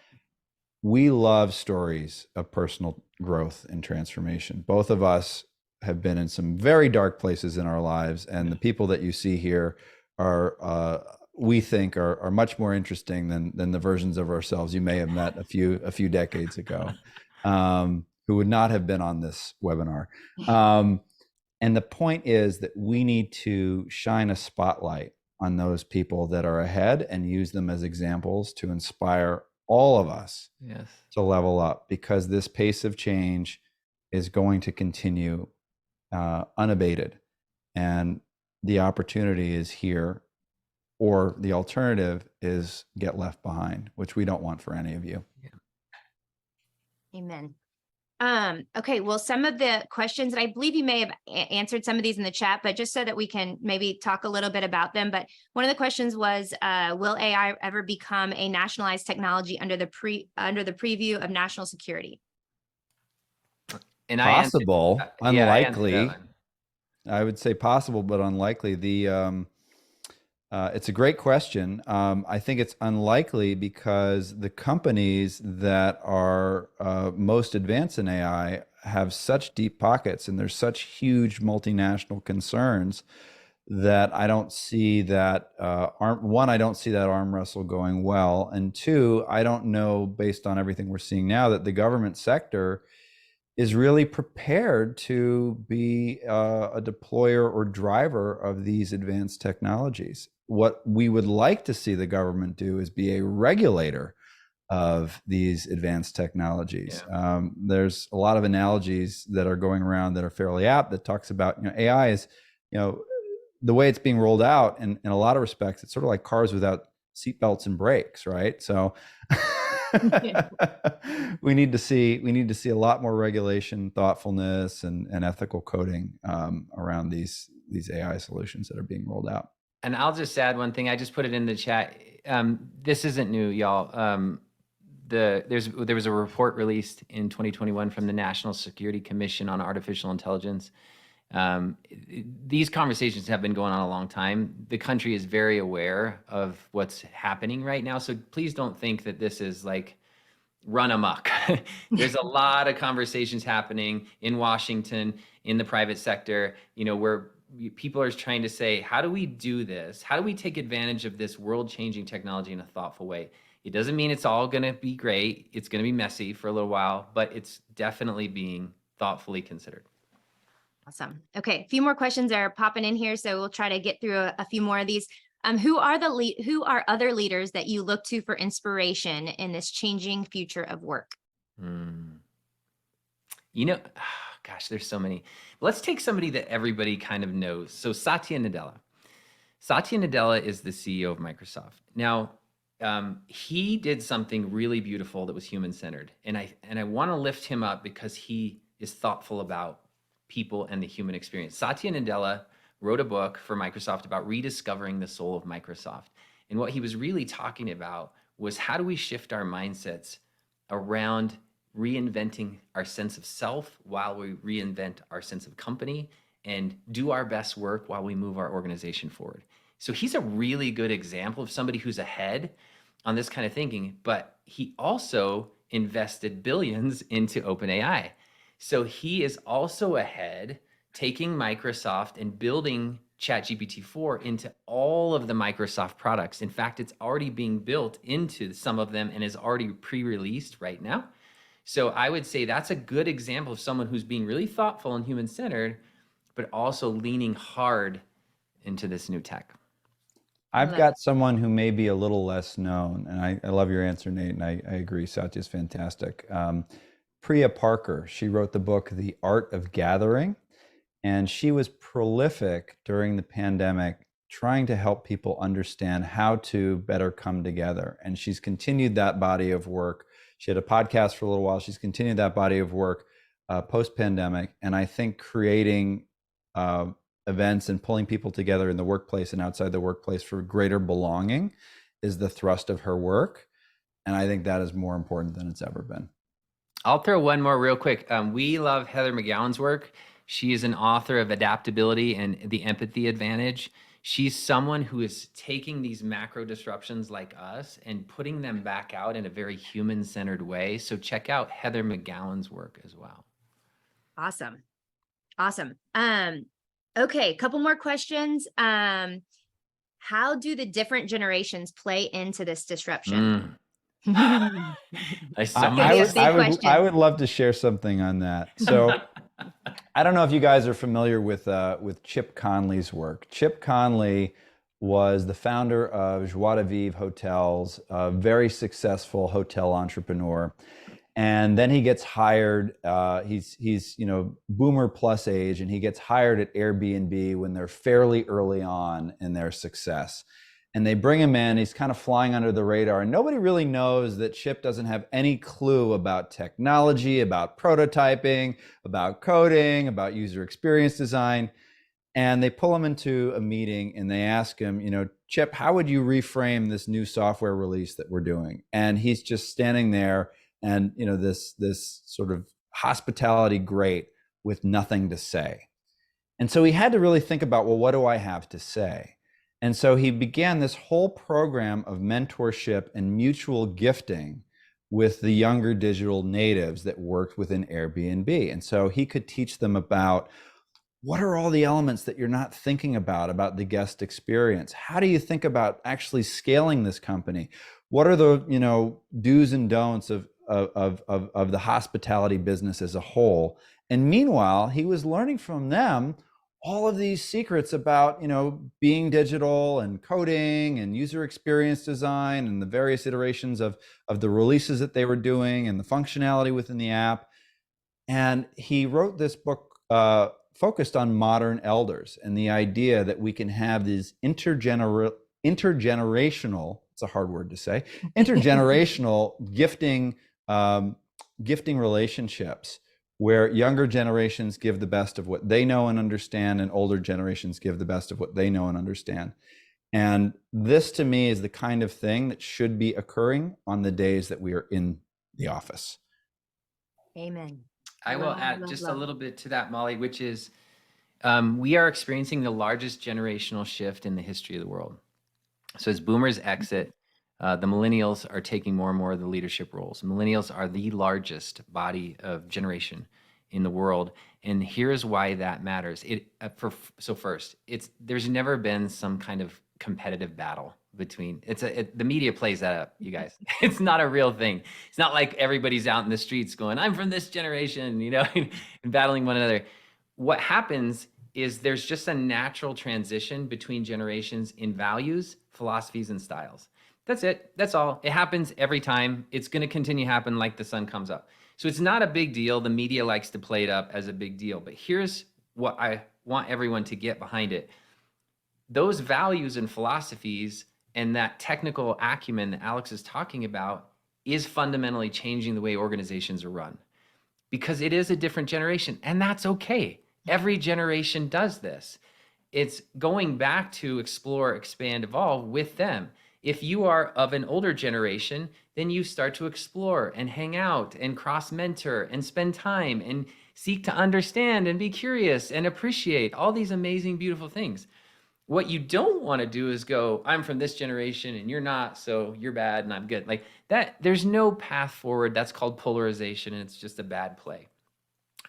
We love stories of personal growth and transformation. Both of us have been in some very dark places in our lives, and the people that you see here are, we think, are much more interesting than the versions of ourselves you may have met a few decades ago, who would not have been on this webinar. And the point is that we need to shine a spotlight on those people that are ahead and use them as examples to inspire all of us Yes. to level up, because this pace of change is going to continue unabated. And the opportunity is here, or the alternative is get left behind, which we don't want for any of you. Amen. Okay, well, some of the questions, and I believe you may have answered some of these in the chat, but just so that we can maybe talk a little bit about them. But one of the questions was, will AI ever become a nationalized technology under the preview of national security? And Possible, I answered unlikely. that one. I would say possible, but unlikely. It's a great question. I think it's unlikely because the companies that are most advanced in AI have such deep pockets, and there's such huge multinational concerns that I don't see that I don't see that arm wrestle going well. And two, I don't know, based on everything we're seeing now, that the government sector is really prepared to be a deployer or driver of these advanced technologies. What we would like to see the government do is be a regulator of these advanced technologies. Yeah. There's a lot of analogies that are going around that are fairly apt that talks about, AI is, the way it's being rolled out in a lot of respects, it's sort of like cars without seatbelts and brakes, right? So we need to see a lot more regulation, thoughtfulness, and ethical coding around these AI solutions that are being rolled out. And I'll just add one thing. I just put it in the chat. This isn't new, y'all. There was a report released in 2021 from the National Security Commission on Artificial Intelligence. These conversations have been going on a long time. The country is very aware of what's happening right now. So please don't think that this is like run amok. There's a lot of conversations happening in Washington, in the private sector, where people are trying to say, how do we do this? How do we take advantage of this world-changing technology in a thoughtful way? It doesn't mean it's all going to be great. It's going to be messy for a little while, but it's definitely being thoughtfully considered. Awesome. Okay, a few more questions are popping in here, so we'll try to get through a few more of these. Who are other leaders that you look to for inspiration in this changing future of work? Gosh, there's so many. Let's take somebody that everybody kind of knows. So Satya Nadella. Satya Nadella is the CEO of Microsoft. Now, he did something really beautiful that was human-centered, and I want to lift him up because he is thoughtful about people and the human experience. Satya Nadella wrote a book for Microsoft about rediscovering the soul of Microsoft. And what he was really talking about was, how do we shift our mindsets around reinventing our sense of self while we reinvent our sense of company and do our best work while we move our organization forward. So he's a really good example of somebody who's ahead on this kind of thinking, but he also invested billions into OpenAI. So he is also ahead, taking Microsoft and building ChatGPT-4 into all of the Microsoft products. In fact, it's already being built into some of them and is already pre-released right now. So I would say that's a good example of someone who's being really thoughtful and human-centered, but also leaning hard into this new tech. I've got someone who may be a little less known, and I love your answer, Nate, and I agree. Satya's fantastic. Priya Parker, she wrote the book, The Art of Gathering, and she was prolific during the pandemic trying to help people understand how to better come together. And she's continued that body of work. She had a podcast for a little while. She's continued that body of work post-pandemic. And I think creating events and pulling people together in the workplace and outside the workplace for greater belonging is the thrust of her work. And I think that is more important than it's ever been. I'll throw one more real quick. We love Heather McGowan's work. She is an author of Adaptability and the Empathy Advantage. She's someone who is taking these macro disruptions like us and putting them back out in a very human-centered way. So check out Heather McGowan's work as well. Awesome. Okay, a couple more questions. How do the different generations play into this disruption? I would love to share something on that. So I don't know if you guys are familiar with Chip Conley's work. Chip Conley was the founder of Joie de Vivre Hotels, a very successful hotel entrepreneur. And then he gets hired. He's boomer plus age, and he gets hired at Airbnb when they're fairly early on in their success. And they bring him in. He's kind of flying under the radar, and nobody really knows that Chip doesn't have any clue about technology, about prototyping, about coding, about user experience design. And they pull him into a meeting and they ask him, Chip, how would you reframe this new software release that we're doing? And he's just standing there and, this sort of hospitality great with nothing to say. And so he had to really think about, well, what do I have to say? And so he began this whole program of mentorship and mutual gifting with the younger digital natives that worked within Airbnb. And so he could teach them about, what are all the elements that you're not thinking about the guest experience? How do you think about actually scaling this company? What are the do's and don'ts of the hospitality business as a whole? And meanwhile, he was learning from them all of these secrets about being digital and coding and user experience design and the various iterations of the releases that they were doing and the functionality within the app. And he wrote this book focused on modern elders and the idea that we can have these intergenerational, it's a hard word to say, intergenerational gifting relationships where younger generations give the best of what they know and understand, and older generations give the best of what they know and understand. And this, to me, is the kind of thing that should be occurring on the days that we are in the office. Amen. I will add just a little bit to that, Molly, which is we are experiencing the largest generational shift in the history of the world. So as boomers exit, the millennials are taking more and more of the leadership roles. Millennials are the largest body of generation in the world. And here's why that matters. First, there's never been some kind of competitive battle between, the media plays that up, you guys. It's not a real thing. It's not like everybody's out in the streets going, I'm from this generation, and battling one another. What happens is there's just a natural transition between generations in values, philosophies, and styles. That's it. That's all. It happens every time. It's going to continue to happen like the sun comes up. So it's not a big deal. The media likes to play it up as a big deal. But here's what I want everyone to get behind it. Those values and philosophies and that technical acumen that Alex is talking about is fundamentally changing the way organizations are run, because it is a different generation, and that's okay. Every generation does this. It's going back to explore, expand, evolve with them. If you are of an older generation, then you start to explore and hang out and cross-mentor and spend time and seek to understand and be curious and appreciate all these amazing, beautiful things. What you don't want to do is go, I'm from this generation and you're not, so you're bad and I'm good. Like that, there's no path forward. That's called polarization, and it's just a bad play.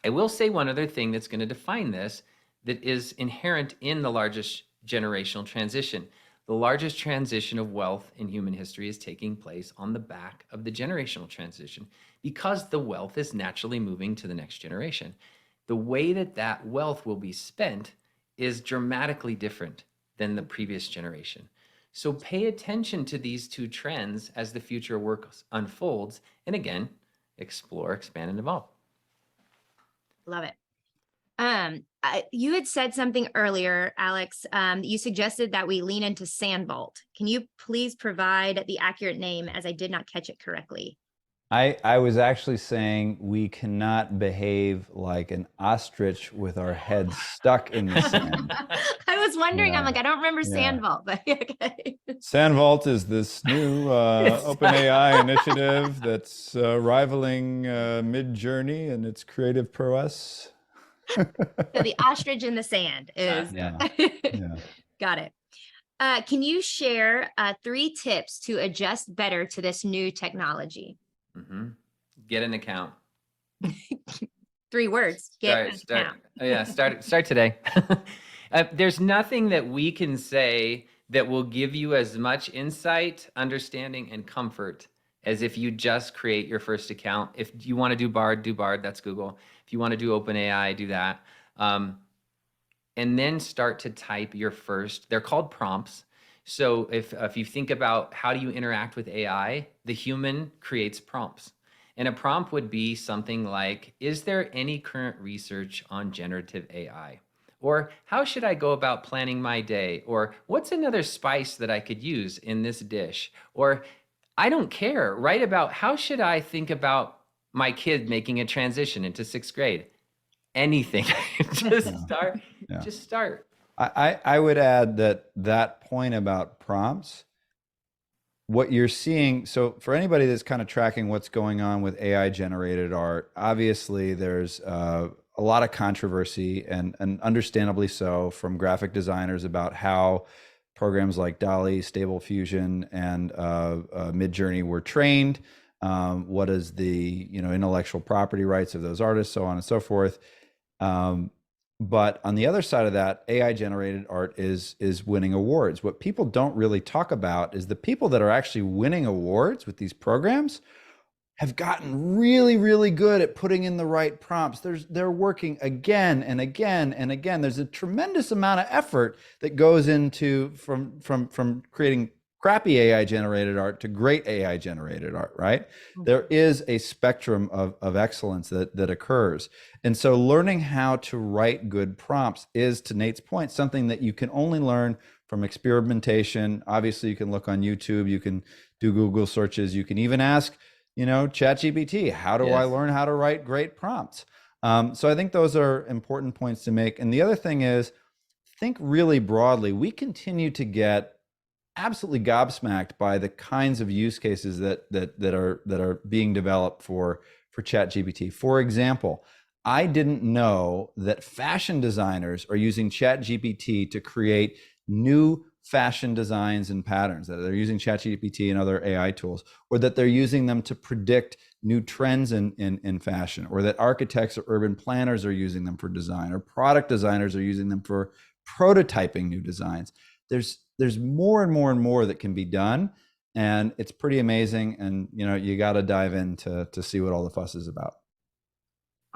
I will say one other thing that's going to define this that is inherent in the largest generational transition. The largest transition of wealth in human history is taking place on the back of the generational transition, because the wealth is naturally moving to the next generation. The way that that wealth will be spent is dramatically different than the previous generation. So pay attention to these two trends as the future work unfolds. And again, explore, expand, and evolve. Love it. You had said something earlier, Alex. You suggested that we lean into Sandvault. Can you please provide the accurate name, as I did not catch it correctly? I was actually saying we cannot behave like an ostrich with our heads stuck in the sand. I was wondering, I'm like, I don't remember Sandvault, but okay. Sandvault is this new OpenAI initiative that's rivaling Midjourney in its creative prowess. So the ostrich in the sand is, Got it. Can you share 3 tips to adjust better to this new technology? Mm-hmm. Get an account. 3 words. Get an account. Yeah, start today. There's nothing that we can say that will give you as much insight, understanding, and comfort as if you just create your first account. If you want to do Bard, that's Google. If you want to do OpenAI, do that. And then start to type your first, they're called prompts. So if you think about how do you interact with AI, the human creates prompts. And a prompt would be something like, is there any current research on generative AI? Or how should I go about planning my day? Or what's another spice that I could use in this dish? Or I don't care, write about how should I think about my kid making a transition into 6th grade? Anything. Just start. Yeah. Just start. I would add that point about prompts, what you're seeing, so for anybody that's kind of tracking what's going on with AI generated art, obviously there's a lot of controversy and understandably so from graphic designers about how programs like DALL-E, Stable Diffusion, and Midjourney were trained. What is the intellectual property rights of those artists, so on and so forth. But on the other side of that, AI generated art is winning awards. What people don't really talk about is the people that are actually winning awards with these programs have gotten really, really good at putting in the right prompts. They're working again and again and again. There's a tremendous amount of effort that goes into from creating crappy AI generated art to great AI generated art, right? There is a spectrum of excellence that occurs. And so learning how to write good prompts is, to Nate's point, something that you can only learn from experimentation. Obviously, you can look on YouTube, you can do Google searches, you can even ask, ChatGPT, how do I learn how to write great prompts? So I think those are important points to make. And the other thing is, think really broadly. We continue to get absolutely gobsmacked by the kinds of use cases that are being developed for ChatGPT. For example, I didn't know that fashion designers are using ChatGPT to create new fashion designs and patterns, that they're using ChatGPT and other AI tools, or that they're using them to predict new trends in fashion, or that architects or urban planners are using them for design, or product designers are using them for prototyping new designs. There's more and more and more that can be done, and it's pretty amazing. And you got to dive in to see what all the fuss is about.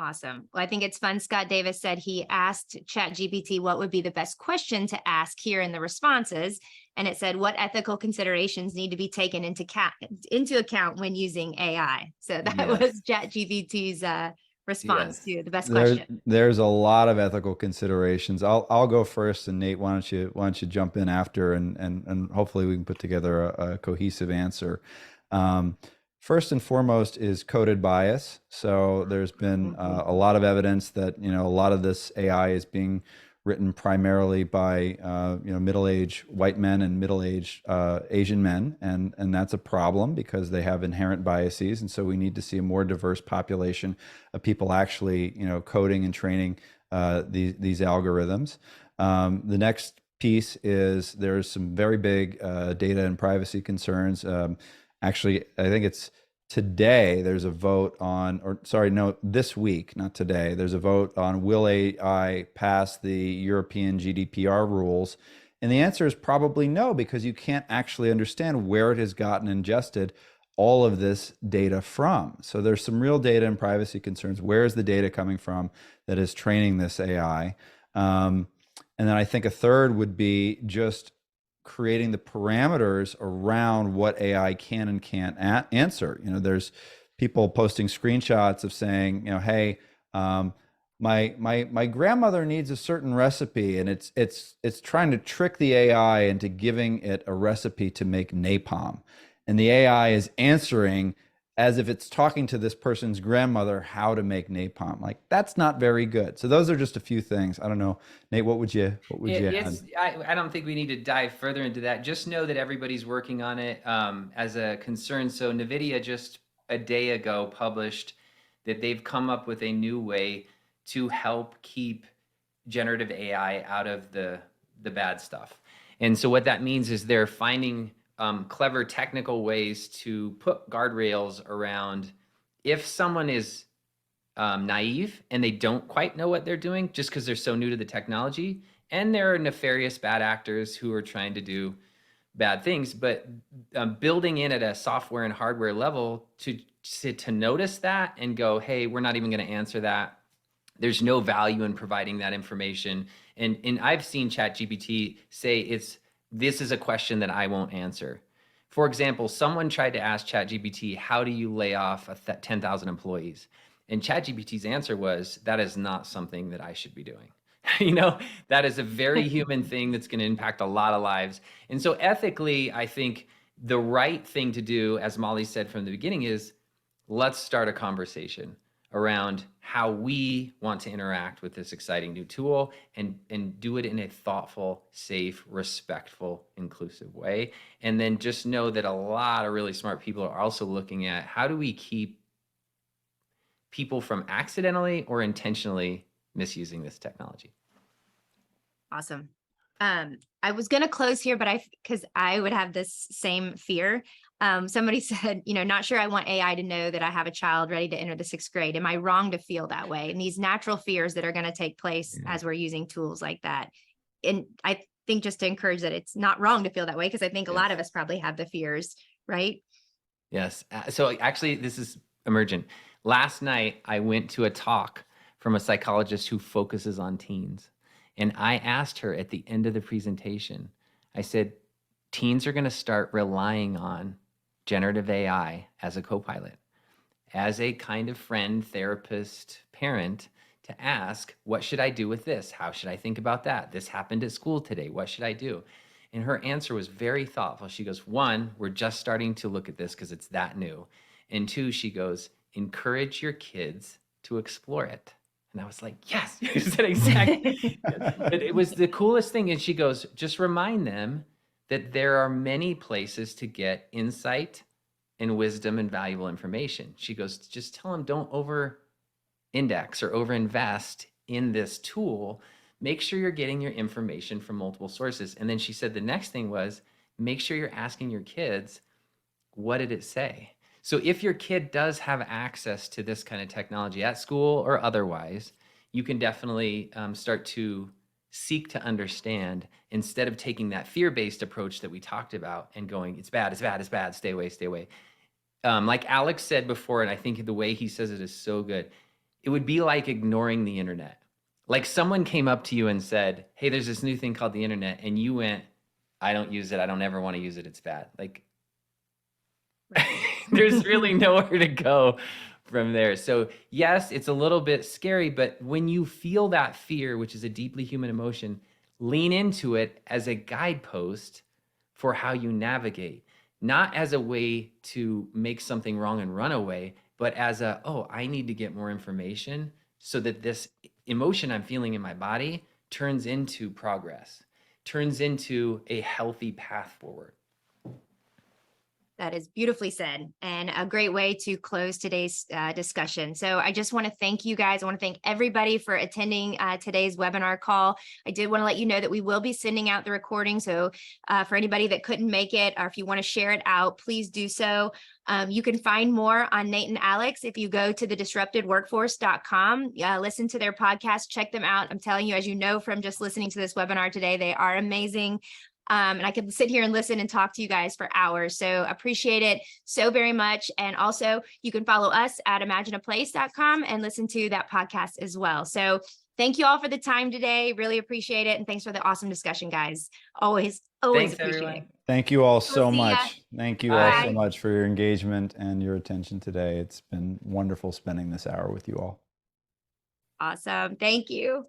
Awesome. Well, I think it's fun. Scott Davis said he asked ChatGPT what would be the best question to ask here in the responses. And it said, what ethical considerations need to be taken into account when using AI? So that was ChatGPT's response to the best question. There's a lot of ethical considerations. I'll go first, and Nate, why don't you jump in after, and hopefully we can put together a cohesive answer. First and foremost is coded bias. So there's been a lot of evidence that a lot of this AI is being written primarily by middle-aged white men and middle-aged Asian men, and that's a problem because they have inherent biases, and so we need to see a more diverse population of people actually coding and training these algorithms. The next piece is there's some very big data and privacy concerns. Actually, I think it's today there's a vote on, this week, not today, there's a vote on will AI pass the European GDPR rules? And the answer is probably no, because you can't actually understand where it has gotten ingested all of this data from. So there's some real data and privacy concerns. Where is the data coming from that is training this AI? And then I think a third would be just creating the parameters around what AI can and can't answer. There's people posting screenshots of saying, hey, my grandmother needs a certain recipe, and it's trying to trick the AI into giving it a recipe to make napalm, and the AI is answering as if it's talking to this person's grandmother how to make napalm. Like, that's not very good. So those are just a few things. I don't know, Nate, what would you add? I don't think we need to dive further into that. Just know that everybody's working on it as a concern. So NVIDIA just a day ago published that they've come up with a new way to help keep generative AI out of the bad stuff. And so what that means is they're finding clever technical ways to put guardrails around if someone is naive and they don't quite know what they're doing just because they're so new to the technology, and there are nefarious bad actors who are trying to do bad things, but building in at a software and hardware level to notice that and go, hey, we're not even going to answer that. There's no value in providing that information. And I've seen ChatGPT say it's this is a question that I won't answer. For example, someone tried to ask ChatGPT, how do you lay off 10,000 employees? And ChatGPT's answer was, that is not something that I should be doing. You know, that is a very human thing that's going to impact a lot of lives. And so ethically, I think the right thing to do, as Molly said from the beginning, is let's start a conversation around how we want to interact with this exciting new tool and do it in a thoughtful, safe, respectful, inclusive way. And then just know that a lot of really smart people are also looking at how do we keep people from accidentally or intentionally misusing this technology. Awesome. I was going to close here, but because I would have this same fear. Somebody said, not sure I want AI to know that I have a child ready to enter the 6th grade. Am I wrong to feel that way? And these natural fears that are going to take place as we're using tools like that. And I think just to encourage that it's not wrong to feel that way, because I think a lot of us probably have the fears, right? Yes. So actually, this is emergent. Last night, I went to a talk from a psychologist who focuses on teens. And I asked her at the end of the presentation, I said, teens are going to start relying on generative AI as a co-pilot, as a kind of friend, therapist, parent, to ask, what should I do with this? How should I think about that? This happened at school today. What should I do? And her answer was very thoughtful. She goes, 1, we're just starting to look at this because it's that new. And 2, she goes, encourage your kids to explore it. And I was like, yes, you said exactly. It was the coolest thing. And she goes, just remind them that there are many places to get insight and wisdom and valuable information. She goes, just tell them don't over index or over invest in this tool. Make sure you're getting your information from multiple sources. And then she said the next thing was, make sure you're asking your kids, what did it say? So if your kid does have access to this kind of technology at school or otherwise, you can definitely start to seek to understand instead of taking that fear-based approach that we talked about and going, it's bad, it's bad, it's bad, stay away, stay away. Like Alex said before, and I think the way he says it is so good, it would be like ignoring the internet. Like someone came up to you and said, hey, there's this new thing called the internet, and you went, I don't use it, I don't ever want to use it, it's bad. Like, there's really nowhere to go from there. So yes, it's a little bit scary, but when you feel that fear, which is a deeply human emotion, lean into it as a guidepost for how you navigate, not as a way to make something wrong and run away, but as a, oh, I need to get more information so that this emotion I'm feeling in my body turns into progress, turns into a healthy path forward. That is beautifully said, and a great way to close today's discussion. So I just want to thank you guys. I want to thank everybody for attending today's webinar call. I did want to let you know that we will be sending out the recording. So for anybody that couldn't make it, or if you want to share it out, please do so. You can find more on Nate and Alex if you go to thedisruptedworkforce.com. Listen to their podcast, check them out. I'm telling you, as you know from just listening to this webinar today, they are amazing. And I could sit here and listen and talk to you guys for hours. So appreciate it so very much. And also you can follow us at imagineaplace.com and listen to that podcast as well. So thank you all for the time today. Really appreciate it. And thanks for the awesome discussion, guys. Always Thanks, appreciate everyone. it. Thank you all so see ya. much. Thank you all so Bye. much for your engagement and your attention today. It's been wonderful spending this hour with you all. Awesome. Thank you.